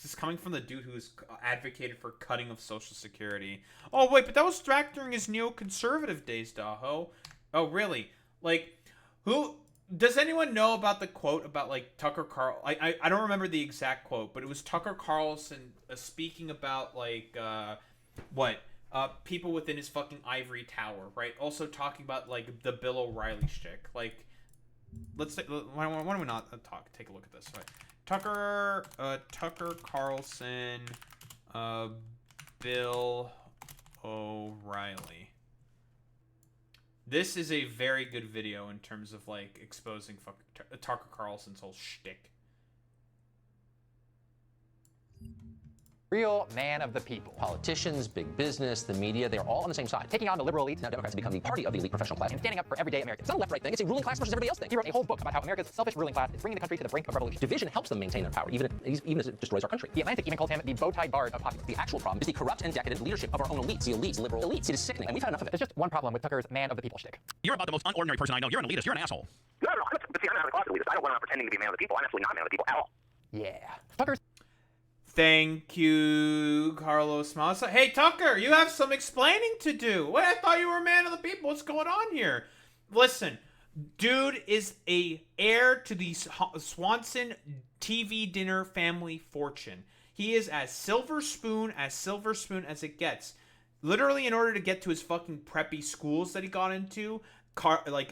is coming from the dude who's advocated for cutting of Social Security. Oh wait, but that was back during his neoconservative days, Daho. Oh really? Like, who does anyone know about the quote about like Tucker Carl? I don't remember the exact quote, but it was Tucker Carlson speaking about like people within his fucking ivory tower, right? Also talking about like the Bill O'Reilly shtick. Like, why don't we not take a look at this? Right. Tucker Carlson, Bill O'Reilly. This is a very good video in terms of like exposing Tucker Carlson's whole shtick. Real man of the people. Politicians, big business, the media, they're all on the same side. Taking on the liberal elite. Now Democrats have become the party of the elite professional class. And standing up for everyday Americans. It's not a left-right thing. It's a ruling class versus everybody else thing. He wrote a whole book about how America's selfish ruling class is bringing the country to the brink of revolution. Division helps them maintain their power, even as it destroys our country. The Atlantic even called him the bow-tie bard of populism. The actual problem is the corrupt and decadent leadership of our own elites. The elites, liberal elites. It is sickening, and we've had enough of it. There's just one problem with Tucker's man of the people shtick. You're about the most unordinary person I know. You're an elitist. You're an asshole. No, but see, I'm not a closet elitist. I don't want to pretending to be a man of the people. I'm absolutely not a man of the people at all. Yeah. Tucker's Thank you, Carlos Massa. Hey, Tucker, you have some explaining to do. Wait, I thought you were a man of the people. What's going on here? Listen, dude is a heir to the Swanson TV dinner family fortune. He is as silver spoon as it gets. Literally, in order to get to his fucking preppy schools that he got into,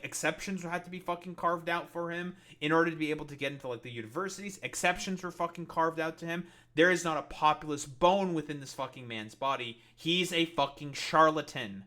exceptions had to be fucking carved out for him. In order to be able to get into like the universities, exceptions were fucking carved out to him. There is not a populist bone within this fucking man's body. He's a fucking charlatan.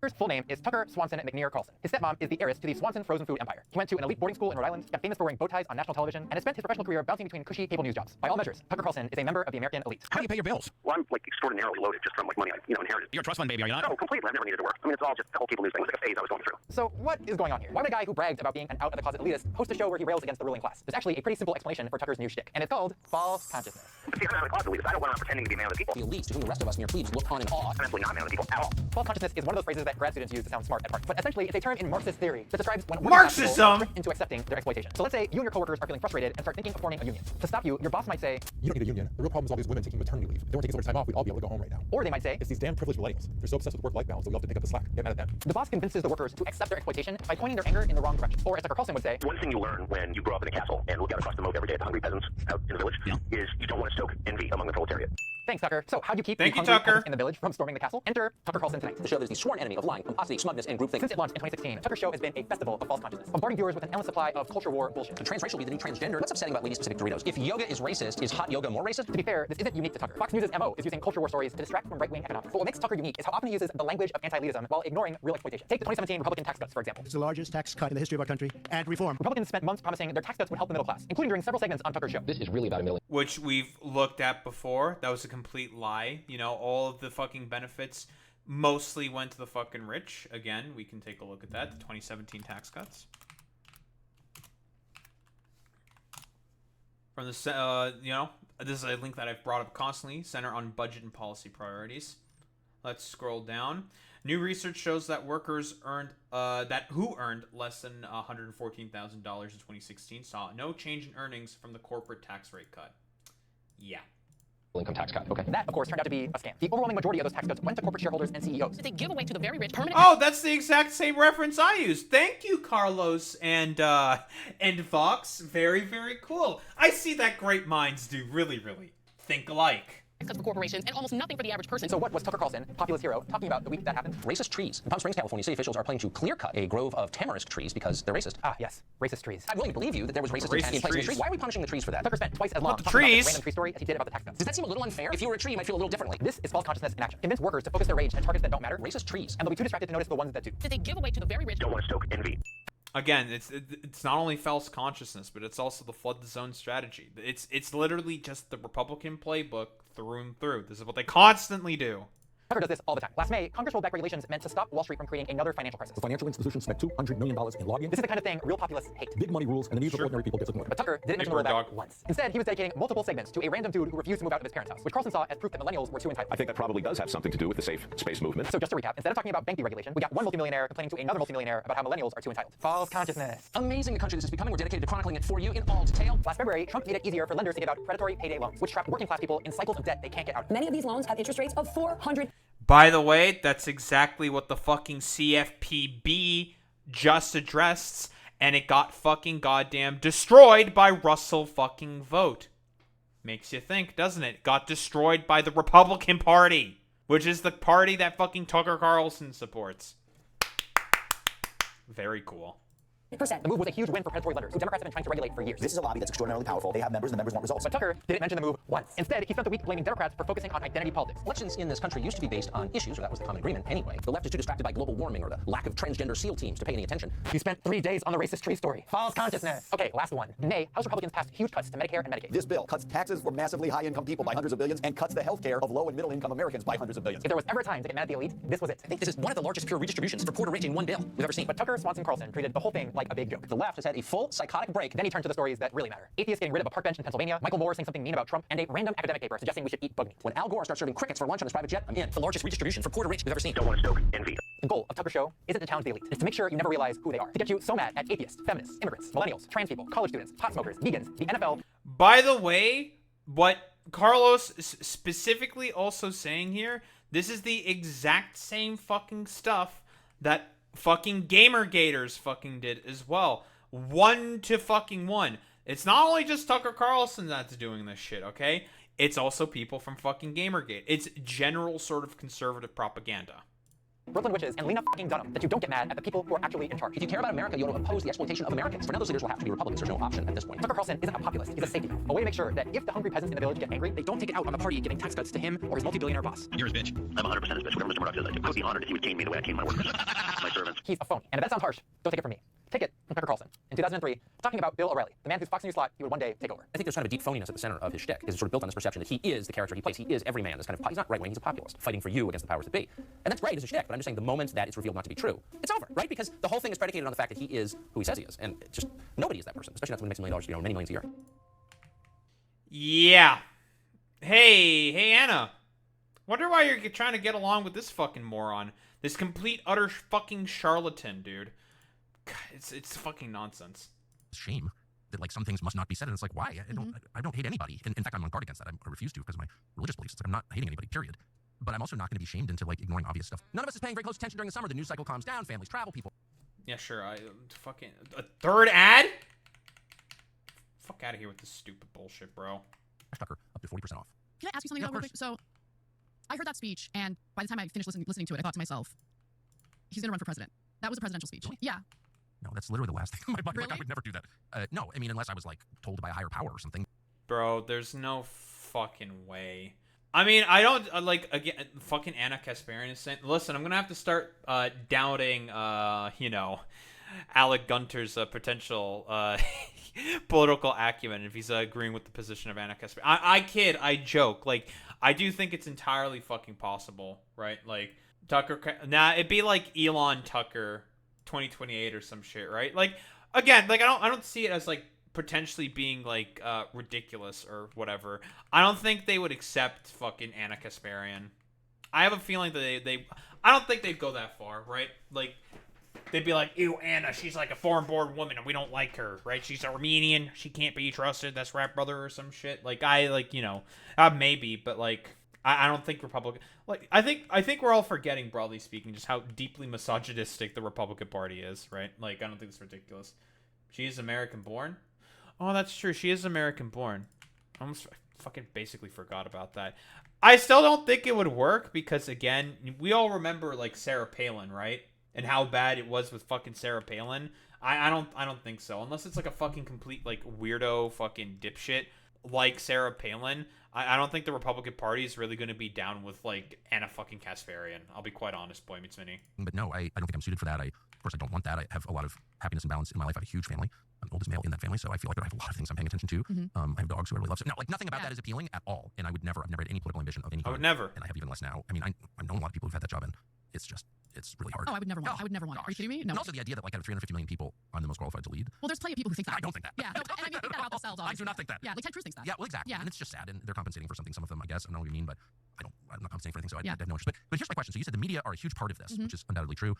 Tucker's full name is Tucker Swanson McNear Carlson. His stepmom is the heiress to the Swanson frozen food empire. He went to an elite boarding school in Rhode Island, got famous for wearing bow ties on national television, and has spent his professional career bouncing between cushy cable news jobs. By all measures, Tucker Carlson is a member of the American elite. How do you pay your bills? Well, I'm like extraordinarily loaded just from like money I inherited. You're a trust fund baby, are you not? No, completely. I've never needed to work. I mean, it's all just the whole cable news thing was like a phase I was going through. So what is going on here? Why would a guy who bragged about being an out-of-the-closet elitist host a show where he rails against the ruling class? There's actually a pretty simple explanation for Tucker's new shtick, and it's called false consciousness. But see, I'm not a closet elitist. I don't want to pretending to be a man of the people. The elites, to whom the rest of us mere plebes look on in awe. I'm absolutely not a man of the people at all. False consciousness is one of those phrases that grad students use to sound smart at heart. But essentially, it's a term in Marxist theory that describes when Marxism into accepting their exploitation. So let's say you and your coworkers are feeling frustrated and start thinking of forming a union. To stop you, your boss might say, "You don't need a union. The real problem is all these women taking maternity leave. If they weren't taking so much time off, we'd all be able to go home right now." or they might say, It's these damn privileged millennials. They're so obsessed with work-life balance that we all have to pick up the slack. Get mad at them. the boss convinces the workers to accept their exploitation by pointing their anger in the wrong direction. Or as Tucker Carlson would say, One thing you learn when you grow up in a castle and look out across the moat every day at the hungry peasants out in the village is you don't want to stoke envy among the proletariat. thanks, Tucker. So how do you keep Thank the you, hungry Tucker. peasants in the village from storming the castle? Enter Tucker Carlson tonight. The show is the sworn enemy of lying, pomposity, smugness, and groupthink. Since it launched in 2016, Tucker's show has been a festival of false consciousness, bombarding viewers with an endless supply of culture war bullshit. The transracial will be the new transgender. What's upsetting about lady-specific Doritos? If yoga is racist, is hot yoga more racist? To be fair, this isn't unique to Tucker. Fox News' MO is using culture war stories to distract from right-wing economics. But what makes Tucker unique is how often he uses the language of anti-elitism while ignoring real exploitation. Take the 2017 Republican tax cuts, for example. It's the largest tax cut in the history of our country, and reform. Republicans spent months promising their tax cuts would help the middle class, including during several segments on Tucker's show. This is really about a million. which we've looked at before. That was a complete lie. You know, all of the fucking benefits mostly went to the fucking rich. Again, we can take a look at that. The 2017 tax cuts. From the, this is a link that I've brought up constantly. Center on budget and policy priorities. Let's scroll down. New research shows that workers who earned less than $114,000 in 2016 saw no change in earnings from the corporate tax rate cut. Yeah. Income tax cut. Okay. That, of course, turned out to be a scam. The overwhelming majority of those tax cuts went to corporate shareholders and CEOs. They give away to the very rich permanent. Oh, that's the exact same reference I used. Thank you, Carlos and Vox. Very, very cool. I see that great minds do really, really think alike. Cuts for corporations and almost nothing for the average person. So what was Tucker Carlson, populist hero, talking about the week that happened? Racist trees. In Palm Springs, California, city officials are planning to clear-cut a grove of tamarisk trees because they're racist. Ah, yes. Racist trees. I'm willing to believe you that there was racist Racist intent in placing the trees. trees. Why are we punishing the trees for that? Tucker spent twice as long the talking about trees. this random tree story as he did about the tax cuts. Does that seem a little unfair? If you were a tree, you might feel a little differently. This is false consciousness in action. Convince workers to focus their rage at targets that don't matter, Racist trees. and they'll be too distracted to notice the ones that do. Did they give away to the very rich? Don't want to stoke envy. Again, it's not only false consciousness, but it's also the flood the zone strategy. It's literally just the Republican playbook through and through. This is what they constantly do. Tucker does this all the time. Last May, Congress rolled back regulations meant to stop Wall Street from creating another financial crisis. The financial institutions spent $200 million in lobbying. This is the kind of thing real populists hate. Big money rules, and the needs of ordinary people gets ignored. But Tucker didn't mention the Big word, rollback dog. once. Instead, he was dedicating multiple segments to a random dude who refused to move out of his parents' house, which Carlson saw as proof that millennials were too entitled. I think that probably does have something to do with the safe space movement. So just to recap, instead of talking about bank deregulation, we got one multimillionaire complaining to another multimillionaire about how millennials are too entitled. False consciousness. Amazing the country this is becoming. We're dedicated to chronicling it for you in all detail. Last February, Trump made it easier for lenders to give out predatory payday loans, which trap working class people in cycles of debt they can't get out of. Many of these loans have interest rates of 400. By the way, that's exactly what the fucking CFPB just addressed, and it got fucking goddamn destroyed by Russell fucking vote. Makes you think, doesn't it? Got destroyed by the Republican Party, which is the party that fucking Tucker Carlson supports. Very cool. The move was a huge win for predatory lenders, who Democrats have been trying to regulate for years. This is a lobby that's extraordinarily powerful. They have members, and the members want results. But Tucker didn't mention the move once. Instead, he spent the week blaming Democrats for focusing on identity politics. Elections in this country used to be based on issues, or that was the common agreement anyway. The left is too distracted by global warming or the lack of transgender SEAL teams to pay any attention. He spent 3 days on the racist tree story. False consciousness. Okay, last one. In May, House Republicans passed huge cuts to Medicare and Medicaid. This bill cuts taxes for massively high-income people by hundreds of billions and cuts the health care of low and middle-income Americans by hundreds of billions. If there was ever a time to get mad at the elite, this was it. I think this is one of the largest pure redistributions for poor to rich in one bill we've ever seen. But Tucker, Swanson, Carlson treated the whole thing like a big joke. The left has had a full psychotic break. Then he turned to the stories that really matter. Atheists getting rid of a park bench in Pennsylvania, Michael Moore saying something mean about Trump, and a random academic paper suggesting we should eat bug meat. When Al Gore starts serving crickets for lunch on his private jet, I'm in. The largest redistribution for poor to rich we've ever seen. Don't want to stoke envy. The goal of Tucker's show isn't to challenge the elite. It's to make sure you never realize who they are. To get you so mad at atheists, feminists, immigrants, millennials, trans people, college students, pot smokers, vegans, the NFL. By the way, what Carlos is specifically also saying here, this is the exact same fucking stuff that fucking Gamergators fucking did as well. 1-to-1. It's not only just Tucker Carlson that's doing this shit, okay? It's also people from fucking Gamergate. It's general sort of conservative propaganda. Brooklyn witches and Lena fucking Dunham that you don't get mad at the people who are actually in charge. If you care about America, you ought to oppose the exploitation of Americans. For now, those leaders will have to be Republicans. There's no option at this point. Tucker Carlson isn't a populist. He's a safety net. A way to make sure that if the hungry peasants in the village get angry, they don't take it out on the party giving tax cuts to him or his multi-billionaire boss. You're his bitch. I'm 100% his bitch. Whatever Mr. Murdoch says, I would be honored if he would cane me the way I cane my workers, my servants. He's a phony. And if that sounds harsh, don't take it from me. Take it from Tucker Carlson. In 2003, talking about Bill O'Reilly, the man whose Fox News slot he would one day take over. I think there's kind of a deep phoniness at the center of his shtick. It's sort of built on this perception that he is the character he plays. He is every man. This kind of he's not right-wing. He's a populist, fighting for you against the powers that be. And that's great as a shtick. But I'm just saying the moment that it's revealed not to be true, it's over, right? Because the whole thing is predicated on the fact that he is who he says he is, and it's just nobody is that person. Especially not someone who makes $1 million, many millions a year. Yeah. Hey Anna. Wonder why you're trying to get along with this fucking moron. This complete, utter fucking charlatan, dude. God, it's fucking nonsense. Shame that like some things must not be said, and it's like, why? I don't hate anybody. In fact, I'm on guard against that. I refuse to because of my religious beliefs. It's like I'm not hating anybody, period. But I'm also not going to be shamed into like ignoring obvious stuff. None of us is paying very close attention during the summer. The news cycle calms down, families travel, people. Yeah, sure. Fucking a third ad. Fuck out of here with this stupid bullshit, bro. Tucker up to 40% off. Can I ask you something Yeah, though, real quick? So, I heard that speech, and by the time I finished listening to it, I thought to myself, he's gonna run for president. That was a presidential speech. Really? Yeah. No, that's literally the last thing on my mind. Really? Like, I would never do that. No, I mean, unless I was like told by a higher power or something. Bro, there's no fucking way. I mean, I don't like again. Fucking Anna Kasparian is saying, listen, I'm gonna have to start doubting, Alec Gunter's potential political acumen if he's agreeing with the position of Anna Kasparian. I kid, I joke. Like, I do think it's entirely fucking possible, right? Like Tucker. It'd be like Elon Tucker 2028 or some shit, right? Like, again, like I don't see it as like potentially being like ridiculous or whatever. I don't think they would accept fucking Anna Kasparian. I have a feeling that I don't think they'd go that far, right? Like, they'd be like, ew, Anna, she's like a foreign-born woman and we don't like her, right? She's Armenian, she can't be trusted, that's rap brother or some shit. Like, maybe, but like, I don't think Republican, like, I think we're all forgetting, broadly speaking, just how deeply misogynistic the Republican Party is, right? Like, I don't think it's ridiculous. She is American-born? Oh, that's true. She is American-born. I almost fucking basically forgot about that. I still don't think it would work because, again, we all remember, like, Sarah Palin, right? And how bad it was with fucking Sarah Palin. I don't think so. Unless it's, like, a fucking complete, like, weirdo fucking dipshit like Sarah Palin. I don't think the Republican Party is really going to be down with, like, Anna fucking Kasparian. I'll be quite honest, Boy Meets Mini. But no, I don't think I'm suited for that. Of course, I don't want that. I have a lot of happiness and balance in my life. I have a huge family. I'm the oldest male in that family, so I feel like I have a lot of things I'm paying attention to. I have dogs who I really love. So, no, like nothing about that is appealing at all. And I've never had any political ambition of any kind. I would never. And I have even less now. I mean, I've known a lot of people who've had that job, and it's really hard. Oh, I would never want it. I would never want it. Are you kidding me? No. And also the idea that like out of 350 million people, I'm the most qualified to lead. Well, there's plenty of people who think that. I don't think that. Yeah, no, and I mean, they think that about themselves. I do not think that. Yeah, like Ted Cruz thinks that. Yeah, well, exactly. Yeah. And it's just sad, and they're compensating for something. Some of them, I guess. I don't know what you mean, but I'm not compensating for anything, so I have no interest. But here's my question. So you said the media are a huge part of this, which is undoubtedly true.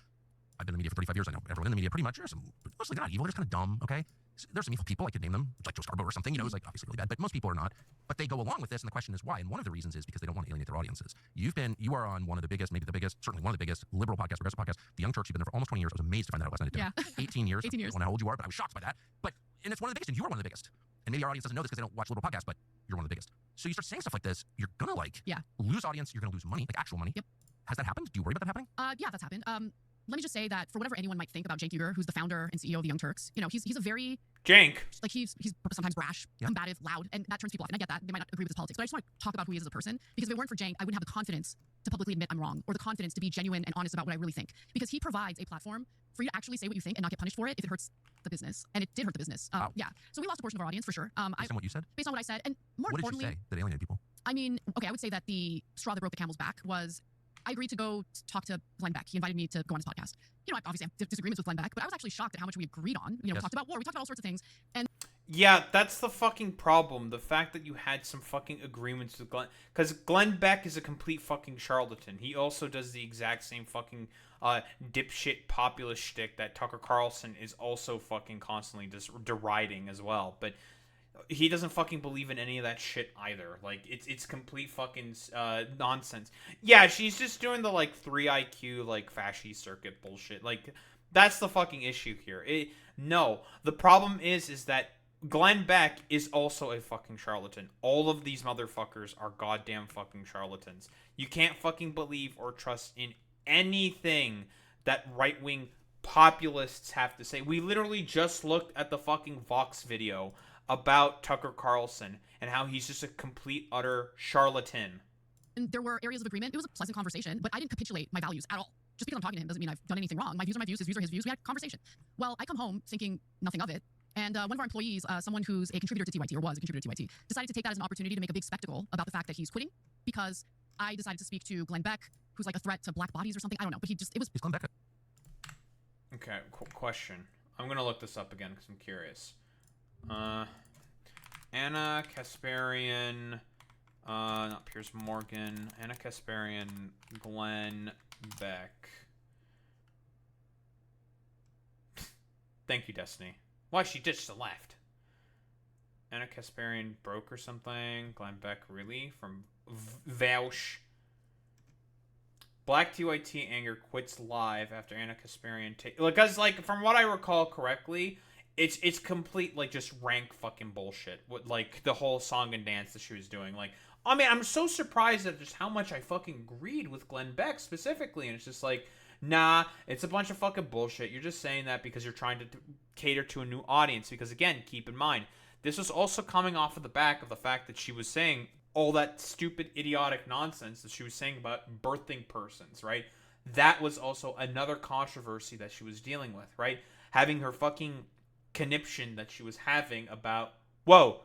I've been in the media for 35 years. I know everyone in the media pretty much. There's some, mostly they're not evil. They're just kind of dumb, okay? There's some evil people. I could name them, like Joe Scarborough or something. You know, who's like obviously really bad, but most people are not. But they go along with this, and the question is why? And one of the reasons is because they don't want to alienate their audiences. You are on one of the biggest, maybe the biggest, certainly one of the biggest liberal podcasts, progressive podcasts, The Young Turks. You've been there for almost 20 years. I was amazed to find that out last night at dinner. 18 years. 18 years. I don't know how old you are, but I was shocked by that. And it's one of the biggest, and you are one of the biggest. And maybe our audience doesn't know this because they don't watch liberal podcasts, but you're one of the biggest. So you start saying stuff like this, you're gonna lose audience. You're gonna lose money, like actual money. Yep. Has that happened? Do you worry about that happening? Yeah, that's happened. Let me just say that for whatever anyone might think about Cenk Uygur, who's the founder and CEO of the Young Turks, you know, he's a very like he's sometimes brash, combative, loud, and that turns people off. And I get that they might not agree with his politics, but I just want to talk about who he is as a person, because if it weren't for Cenk, I wouldn't have the confidence to publicly admit I'm wrong, or the confidence to be genuine and honest about what I really think, because he provides a platform for you to actually say what you think and not get punished for it if it hurts the business, and it did hurt the business. Yeah, so we lost a portion of our audience for sure. Based on what you said? Based on what I said, and more what importantly, did you say that alienated people? I mean, okay, I would say that the straw that broke the camel's back was I agreed to go talk to Glenn Beck. He invited me to go on his podcast. You know, I obviously have disagreements with Glenn Beck, but I was actually shocked at how much we agreed on. You know, we talked about war, we talked about all sorts of things. And yeah, that's the fucking problem. The fact that you had some fucking agreements with Glenn, because Glenn Beck is a complete fucking charlatan. He also does the exact same fucking dipshit populist shtick that Tucker Carlson is also fucking constantly just deriding as well. But he doesn't fucking believe in any of that shit either. Like, it's complete fucking nonsense. Yeah, she's just doing the, like, 3 IQ, like, fasci circuit bullshit. Like, that's the fucking issue here. No, the problem is that Glenn Beck is also a fucking charlatan. All of these motherfuckers are goddamn fucking charlatans. You can't fucking believe or trust in anything that right-wing populists have to say. We literally just looked at the fucking Vox video about Tucker Carlson and how he's just a complete, utter charlatan. And there were areas of agreement. It was a pleasant conversation, but I didn't capitulate my values at all. Just because I'm talking to him doesn't mean I've done anything wrong. My views are my views, his views are his views. We had a conversation. Well, I come home thinking nothing of it. And one of our employees, someone who's a contributor to TYT, or was a contributor to TYT, decided to take that as an opportunity to make a big spectacle about the fact that he's quitting because I decided to speak to Glenn Beck, who's like a threat to black bodies or something. I don't know, but it was... Is Glenn Beck Okay, question. I'm going to look this up again because I'm curious. Anna Kasparian, not Piers Morgan, Anna Kasparian, Glenn Beck. Thank you, Destiny. Why, she ditched the left. Anna Kasparian broke or something. Glenn Beck, really? From Vaush. Black TYT anger quits live after Anna Kasparian because, like, from what I recall correctly, it's complete, like, just rank fucking bullshit. With, like, the whole song and dance that she was doing. Like, I mean, I'm so surprised at just how much I fucking agreed with Glenn Beck specifically. And it's just like, nah, it's a bunch of fucking bullshit. You're just saying that because you're trying to cater to a new audience. Because, again, keep in mind, this was also coming off of the back of the fact that she was saying all that stupid, idiotic nonsense that she was saying about birthing persons, right? That was also another controversy that she was dealing with, right? Having her fucking conniption that she was having about, whoa,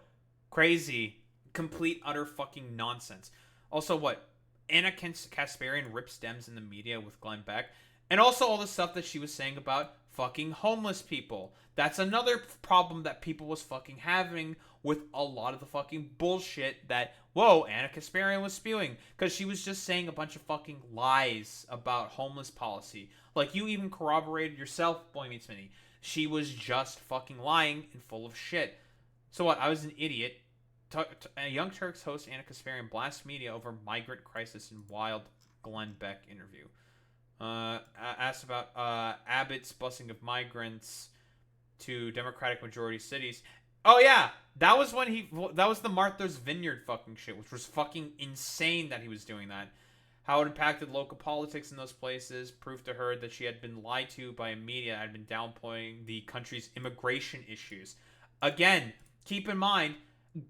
crazy, complete, utter fucking nonsense. Also, what? Anna Kasparian rips stems in the media with Glenn Beck. And also all the stuff that she was saying about fucking homeless people. That's another problem that people was fucking having with a lot of the fucking bullshit that, whoa, Anna Kasparian was spewing. Because she was just saying a bunch of fucking lies about homeless policy. Like, you even corroborated yourself, Boy Meets Minnie. She was just fucking lying and full of shit. So what? I was an idiot. Young Turks host Anna Kasparian blasts media over migrant crisis in wild Glenn Beck interview. Asked about Abbott's busing of migrants to Democratic majority cities. Oh yeah, that was the Martha's Vineyard fucking shit, which was fucking insane that he was doing that. How it impacted local politics in those places, proof to her that she had been lied to by a media that had been downplaying the country's immigration issues. Again, keep in mind,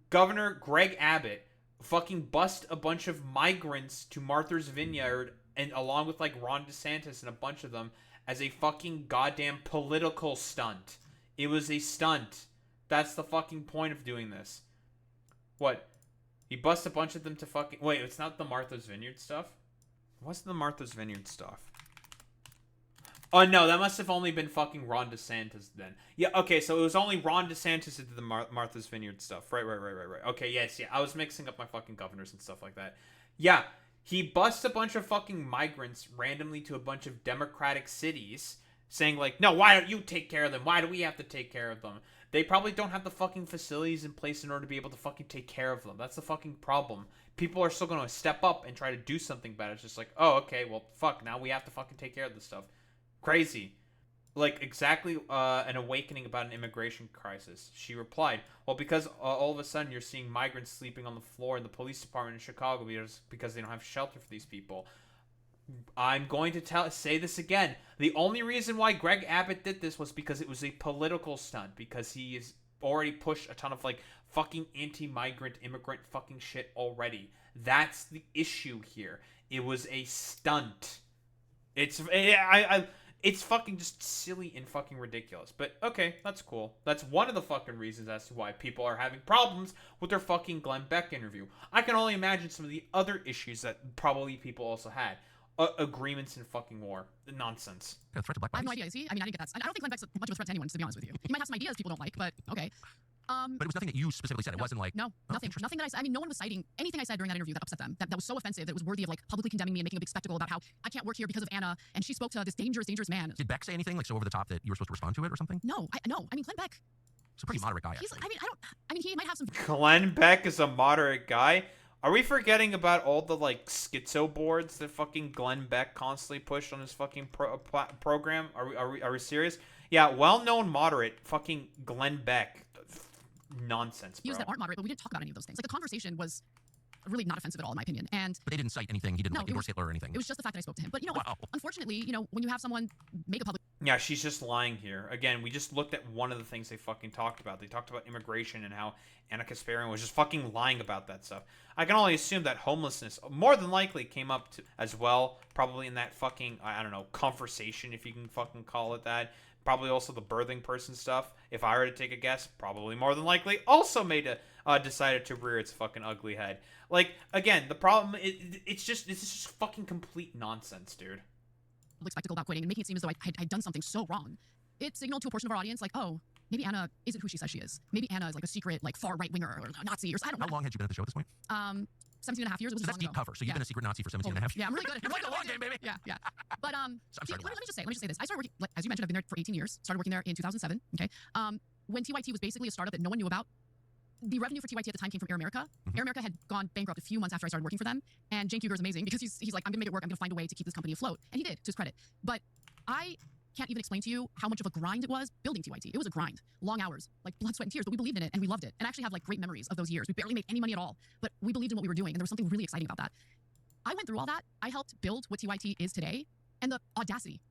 Governor Greg Abbott fucking bust a bunch of migrants to Martha's Vineyard, and along with like Ron DeSantis and a bunch of them, as a fucking goddamn political stunt It was a stunt. That's the fucking point of doing this. What? He busts a bunch of them to fucking... Wait, it's not the Martha's Vineyard stuff? What's the Martha's Vineyard stuff? Oh, no, that must have only been fucking Ron DeSantis then. Yeah, okay, so it was only Ron DeSantis who did the Martha's Vineyard stuff. Right. Okay, yes, yeah. I was mixing up my fucking governors and stuff like that. Yeah, he busts a bunch of fucking migrants randomly to a bunch of Democratic cities, saying like, no, why don't you take care of them? Why do we have to take care of them? They probably don't have the fucking facilities in place in order to be able to fucking take care of them. That's the fucking problem. People are still going to step up and try to do something better. It's just like, oh, okay, well, fuck, now we have to fucking take care of this stuff. Crazy. Like, exactly an awakening about an immigration crisis. She replied, well, because all of a sudden you're seeing migrants sleeping on the floor in the police department in Chicago because they don't have shelter for these people. I'm going to say this again. The only reason why Greg Abbott did this was because it was a political stunt. Because he has already pushed a ton of, like, fucking anti-migrant, immigrant fucking shit already. That's the issue here. It was a stunt. It's fucking just silly and fucking ridiculous. But, okay, that's cool. That's one of the fucking reasons as to why people are having problems with their fucking Glenn Beck interview. I can only imagine some of the other issues that probably people also had. Agreements in fucking war. Nonsense. Yeah, threat to black I have no bodies. idea, is he? I mean, I didn't get that. I don't think Glenn Beck's much of a threat to anyone, to be honest with you. He might have some ideas people don't like, but okay. But it was nothing that you specifically said. It wasn't like... No, nothing. Nothing that I said. I mean, no one was citing anything I said during that interview that upset them. That was so offensive that it was worthy of, like, publicly condemning me and making a big spectacle about how I can't work here because of Anna, and she spoke to this dangerous man. Did Beck say anything, like, so over the top that you were supposed to respond to it or something? No. I mean, Glenn Beck... He's a pretty moderate guy, He's, actually. I mean, he might have some... Glenn Beck is a moderate guy? Are we forgetting about all the, like, schizo boards that fucking Glenn Beck constantly pushed on his fucking program? Are we serious? Yeah, well-known moderate, fucking Glenn Beck. Nonsense, bro. Views that aren't moderate, but we didn't talk about any of those things. Like, the conversation was really not offensive at all, in my opinion. And but they didn't cite anything. He didn't like endorse Hitler or anything. It was just the fact that I spoke to him. But, you know, unfortunately, you know, when you have someone make a public... Yeah, she's just lying here. Again, we just looked at one of the things they fucking talked about. They talked about immigration and how Anna Kasparian was just fucking lying about that stuff. I can only assume that homelessness more than likely came up as well, probably in that fucking, I don't know, conversation, if you can fucking call it that. Probably also the birthing person stuff. If I were to take a guess, probably more than likely also decided to rear its fucking ugly head. Like, again, the problem, this is just fucking complete nonsense, dude. Public spectacle about quitting and making it seem as though I'd done something so wrong. It signaled to a portion of our audience, like, oh, maybe Anna isn't who she says she is. Maybe Anna is like a secret, like, far right-winger or a Nazi or I don't know. How long had you been at the show at this point? 17 and a half years. It was so that's deep cover. So you've been a secret Nazi for 17 and a half years. Yeah, I'm really good at it. You're like a long game, baby. Yeah. But I'm sorry. let me just say this. I started working, like, as you mentioned, I've been there for 18 years. Started working there in 2007. Okay. When TYT was basically a startup that no one knew about, the revenue for TYT at the time came from Air America. Air America had gone bankrupt a few months after I started working for them. And Cenk Uygur is amazing because he's like, I'm gonna make it work. I'm gonna find a way to keep this company afloat. And he did, to his credit. But I can't even explain to you how much of a grind it was building TYT. It was a grind. Long hours, like blood, sweat, and tears, but we believed in it and we loved it. And I actually have like great memories of those years. We barely made any money at all, but we believed in what we were doing, and there was something really exciting about that. I went through all that. I helped build what TYT is today, and the audacity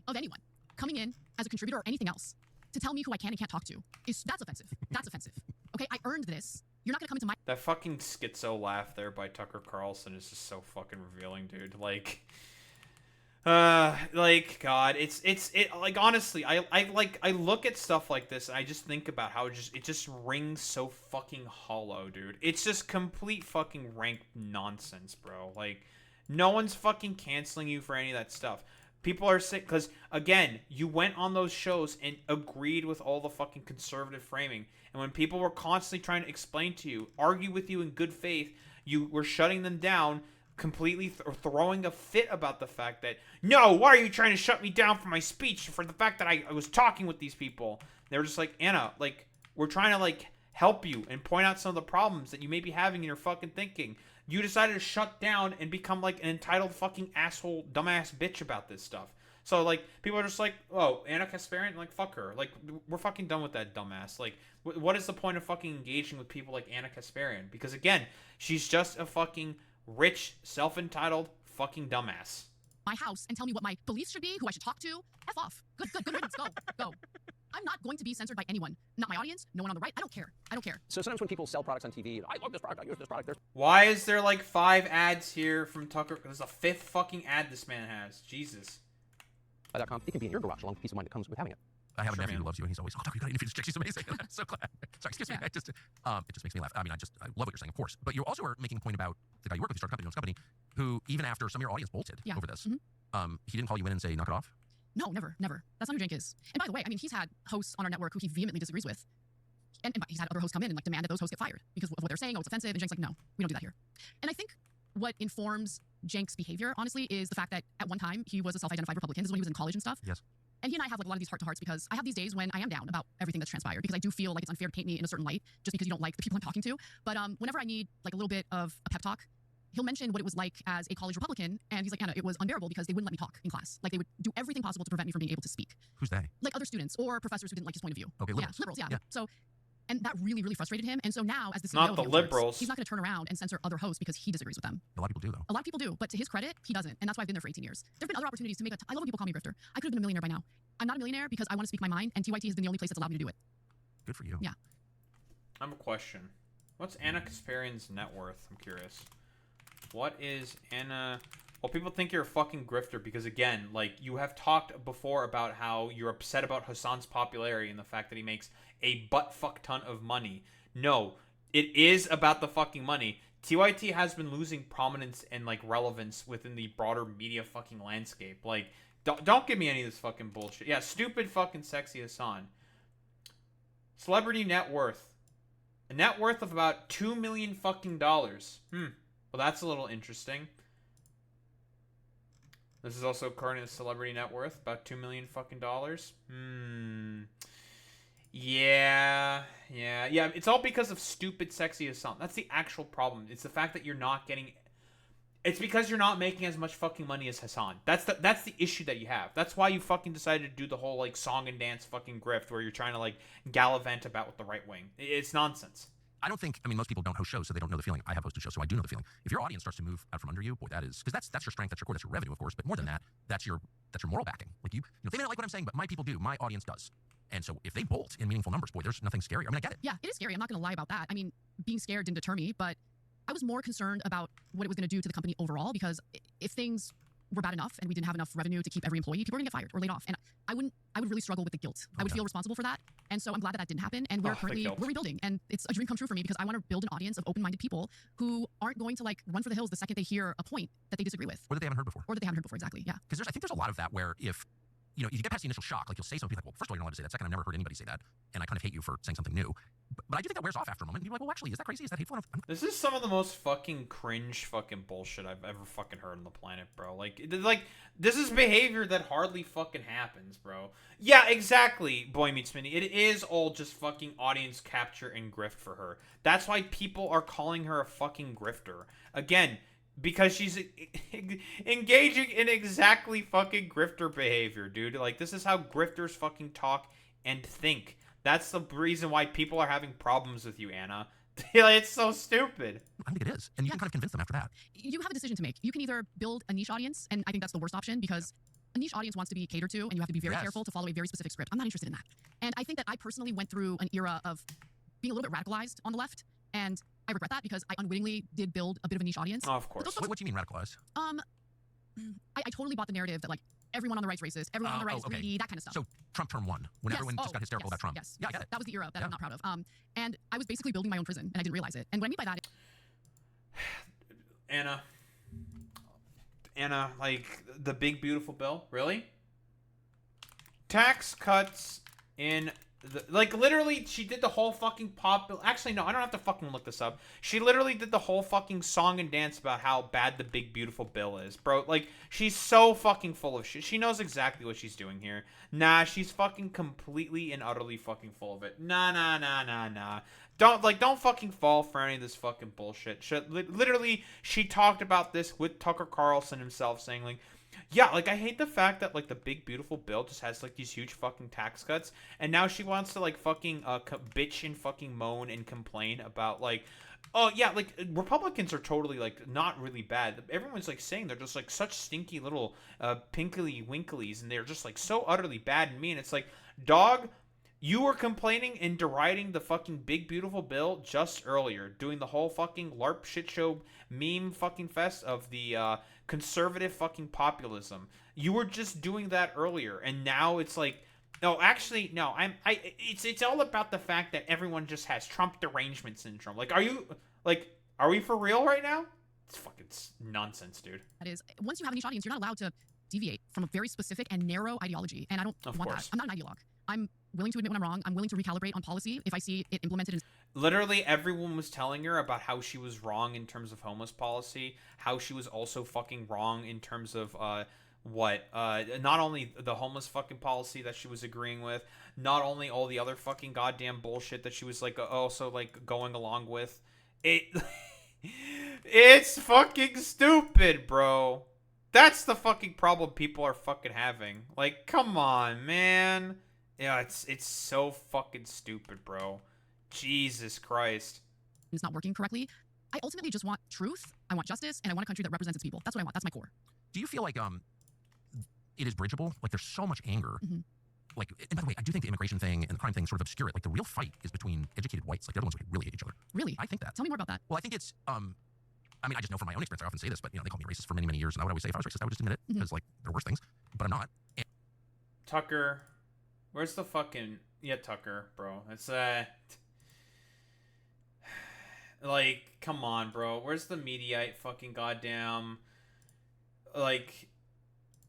of anyone coming in as a contributor or anything else to tell me who I can and can't talk to that's offensive. That's offensive. Okay, I earned this. You're not gonna come into my... That fucking schizo laugh there by Tucker Carlson is just so fucking revealing, dude. Like, God, like, honestly, I look at stuff like this and I just think about how it just rings so fucking hollow, dude. It's just complete fucking rank nonsense, bro. Like, no one's fucking canceling you for any of that stuff. People are sick because, again, you went on those shows and agreed with all the fucking conservative framing. And when people were constantly trying to explain to you, argue with you in good faith, you were shutting them down, completely throwing a fit about the fact that, no, why are you trying to shut me down for my speech, for the fact that I was talking with these people? They were just like, Anna, like, we're trying to, like, help you and point out some of the problems that you may be having in your fucking thinking. You decided to shut down and become, like, an entitled fucking asshole, dumbass bitch about this stuff. So, like, people are just like, oh, Anna Kasparian? Like, fuck her. Like, we're fucking done with that dumbass. Like, what is the point of fucking engaging with people like Anna Kasparian? Because, again, she's just a fucking rich, self-entitled fucking dumbass. My house and tell me what my beliefs should be, who I should talk to. F off. Good riddance. Go. I'm not going to be censored by anyone. Not my audience, no one on the right. I don't care. So sometimes when people sell products on TV, I love this product, I use this product. Why is there like 5 ads here from Tucker? There's a 5th fucking ad this man has. Jesus. It can be in your garage along with the peace of mind that comes with having it. I have a Sure, nephew man. who loves you, and he's always, oh, Tucker, you got to interview this chick. She's amazing. I'm so glad. Sorry, excuse me. It just makes me laugh. I mean, I love what you're saying, of course. But you also are making a point about the guy you work with, who started a company, who even after some of your audience bolted over this, he didn't call you in and say, knock it off? No, never. That's not who Cenk is. And by the way, I mean, he's had hosts on our network who he vehemently disagrees with. And he's had other hosts come in and like demand that those hosts get fired because of what they're saying, it's offensive. And Cenk's like, no, we don't do that here. And I think what informs Cenk's behavior, honestly, is the fact that at one time he was a self-identified Republican. This is when he was in college and stuff. Yes. And he and I have like a lot of these heart-to-hearts because I have these days when I am down about everything that's transpired because I do feel like it's unfair to paint me in a certain light just because you don't like the people I'm talking to. But whenever I need like a little bit of a pep talk, he'll mention what it was like as a college Republican, and he's like, Anna, it was unbearable because they wouldn't let me talk in class. Like they would do everything possible to prevent me from being able to speak. Who's they? Like other students or professors who didn't like his point of view. Okay, liberals. Yeah, liberals, yeah. So, and that really, really frustrated him. And so now, as the CEO Not of the Young liberals. Turks, he's not going to turn around and censor other hosts because he disagrees with them. A lot of people do, though. A lot of people do, but to his credit, he doesn't. And that's why I've been there for 18 years. There have been other opportunities to make I love when people call me a grifter. I could have been a millionaire by now. I'm not a millionaire because I want to speak my mind, and TYT has been the only place that's allowed me to do it. Good for you. Yeah. I have a question. What's Anna Kasparian's net worth? I'm curious. What is Anna... Well, people think you're a fucking grifter because, again, like, you have talked before about how you're upset about Hassan's popularity and the fact that he makes a butt-fuck ton of money. No, it is about the fucking money. TYT has been losing prominence and, like, relevance within the broader media fucking landscape. Like, don't give me any of this fucking bullshit. Yeah, stupid fucking sexy Hassan. Celebrity net worth. A net worth of about $2 million fucking dollars. Well, that's a little interesting. This is also current celebrity net worth, about $2 million fucking dollars. Yeah. It's all because of stupid sexy Hassan. That's the actual problem. It's the fact that you're not getting. It's because you're not making as much fucking money as Hassan. That's the issue that you have. That's why you fucking decided to do the whole like song and dance fucking grift where you're trying to like gallivant about with the right wing. It's nonsense. I don't think, I mean, most people don't host shows, so they don't know the feeling. I have hosted shows, so I do know the feeling. If your audience starts to move out from under you, boy, that is, because that's your strength, that's your core, that's your revenue, of course, but more than that, that's your moral backing. Like you know, they may not like what I'm saying, but my people do, my audience does. And so if they bolt in meaningful numbers, boy, there's nothing scary. I mean, I get it. Yeah, it is scary. I'm not going to lie about that. I mean, being scared didn't deter me, but I was more concerned about what it was going to do to the company overall, because if things were bad enough and we didn't have enough revenue to keep every employee, people were going to get fired or laid off. And I would really struggle with the guilt. I would feel responsible for that. And so I'm glad that didn't happen. And we're rebuilding. And it's a dream come true for me because I want to build an audience of open-minded people who aren't going to like run for the hills the second they hear a point that they disagree with. Or that they haven't heard before. Exactly. Yeah. Because I think there's a lot of that where if you get past the initial shock, like you'll say something like, well, first of all, you're not allowed to say that. Second, I've never heard anybody say that. And I kind of hate you for saying something new. But I do think that wears off after a moment. And people are like, well, actually, is that crazy? Is that hateful? This is some of the most fucking cringe fucking bullshit I've ever fucking heard on the planet, bro. Like, this is behavior that hardly fucking happens, bro. Yeah, exactly, Boy Meets Minnie. It is all just fucking audience capture and grift for her. That's why people are calling her a fucking grifter. Again, because she's engaging in exactly fucking grifter behavior, dude. Like, this is how grifters fucking talk and think. That's the reason why people are having problems with you, Anna. It's so stupid. I think it is. And you can kind of convince them after that. You have a decision to make. You can either build a niche audience, and I think that's the worst option because a niche audience wants to be catered to, and you have to be very careful to follow a very specific script. I'm not interested in that. And I think that I personally went through an era of being a little bit radicalized on the left, and I regret that because I unwittingly did build a bit of a niche audience. Oh, of course. What do you mean radicalized? I totally bought the narrative that like everyone on the right's racist, everyone on the right is greedy, that kind of stuff. So Trump term one, when everyone just got hysterical about Trump. Yes, yeah, I get it. That was the era that I'm not proud of. And I was basically building my own prison, and I didn't realize it. And what I mean by that, Anna, like the big beautiful bill, really? Tax cuts in. Literally, she did the whole fucking Actually, no, I don't have to fucking look this up. She literally did the whole fucking song and dance about how bad the big beautiful bill is, bro. Like, she's so fucking full of shit. She knows exactly what she's doing here. Nah, she's fucking completely and utterly fucking full of it. Nah. Don't fucking fall for any of this fucking bullshit. Literally, she talked about this with Tucker Carlson himself, saying, like, yeah, like, I hate the fact that, like, the big, beautiful bill just has, like, these huge fucking tax cuts, and now she wants to, like, fucking bitch and fucking moan and complain about, like, oh, yeah, like, Republicans are totally, like, not really bad. Everyone's, like, saying they're just, like, such stinky little pinkly winklies, and they're just, like, so utterly bad and mean. It's like, dog, you were complaining and deriding the fucking big, beautiful bill just earlier, doing the whole fucking LARP shit show meme fucking fest of the conservative fucking populism. You were just doing that earlier, and now it's like No, actually, no. It's all about the fact that everyone just has Trump derangement syndrome. Like, are we for real right now? It's fucking nonsense, dude. That is, once you have a niche audience, you're not allowed to deviate from a very specific and narrow ideology, and I don't want that. I'm not an ideologue. I'm willing to admit when I'm wrong. I'm willing to recalibrate on policy if I see it implemented. Literally, everyone was telling her about how she was wrong in terms of homeless policy, how she was also fucking wrong in terms of not only the homeless fucking policy that she was agreeing with, not only all the other fucking goddamn bullshit that she was like also like going along with. It's fucking stupid, bro. That's the fucking problem people are fucking having. Like, come on, man. Yeah, it's so fucking stupid, bro. Jesus Christ. It's not working correctly. I ultimately just want truth. I want justice, and I want a country that represents its people. That's what I want. That's my core. Do you feel like it is bridgeable? Like there's so much anger. Like, and by the way, I do think the immigration thing and the crime thing sort of obscure it. Like the real fight is between educated whites. Like they're the ones who really hate each other. Really? I think that. Tell me more about that. Well, I think it's I mean, I just know from my own experience. I often say this, but they called me racist for many, many years, and I would always say if I was racist, I would just admit it because like there are worse things, but I'm not. And Tucker, where's the fucking Tucker, bro? It's like, come on, bro. Where's the Mediaite fucking goddamn like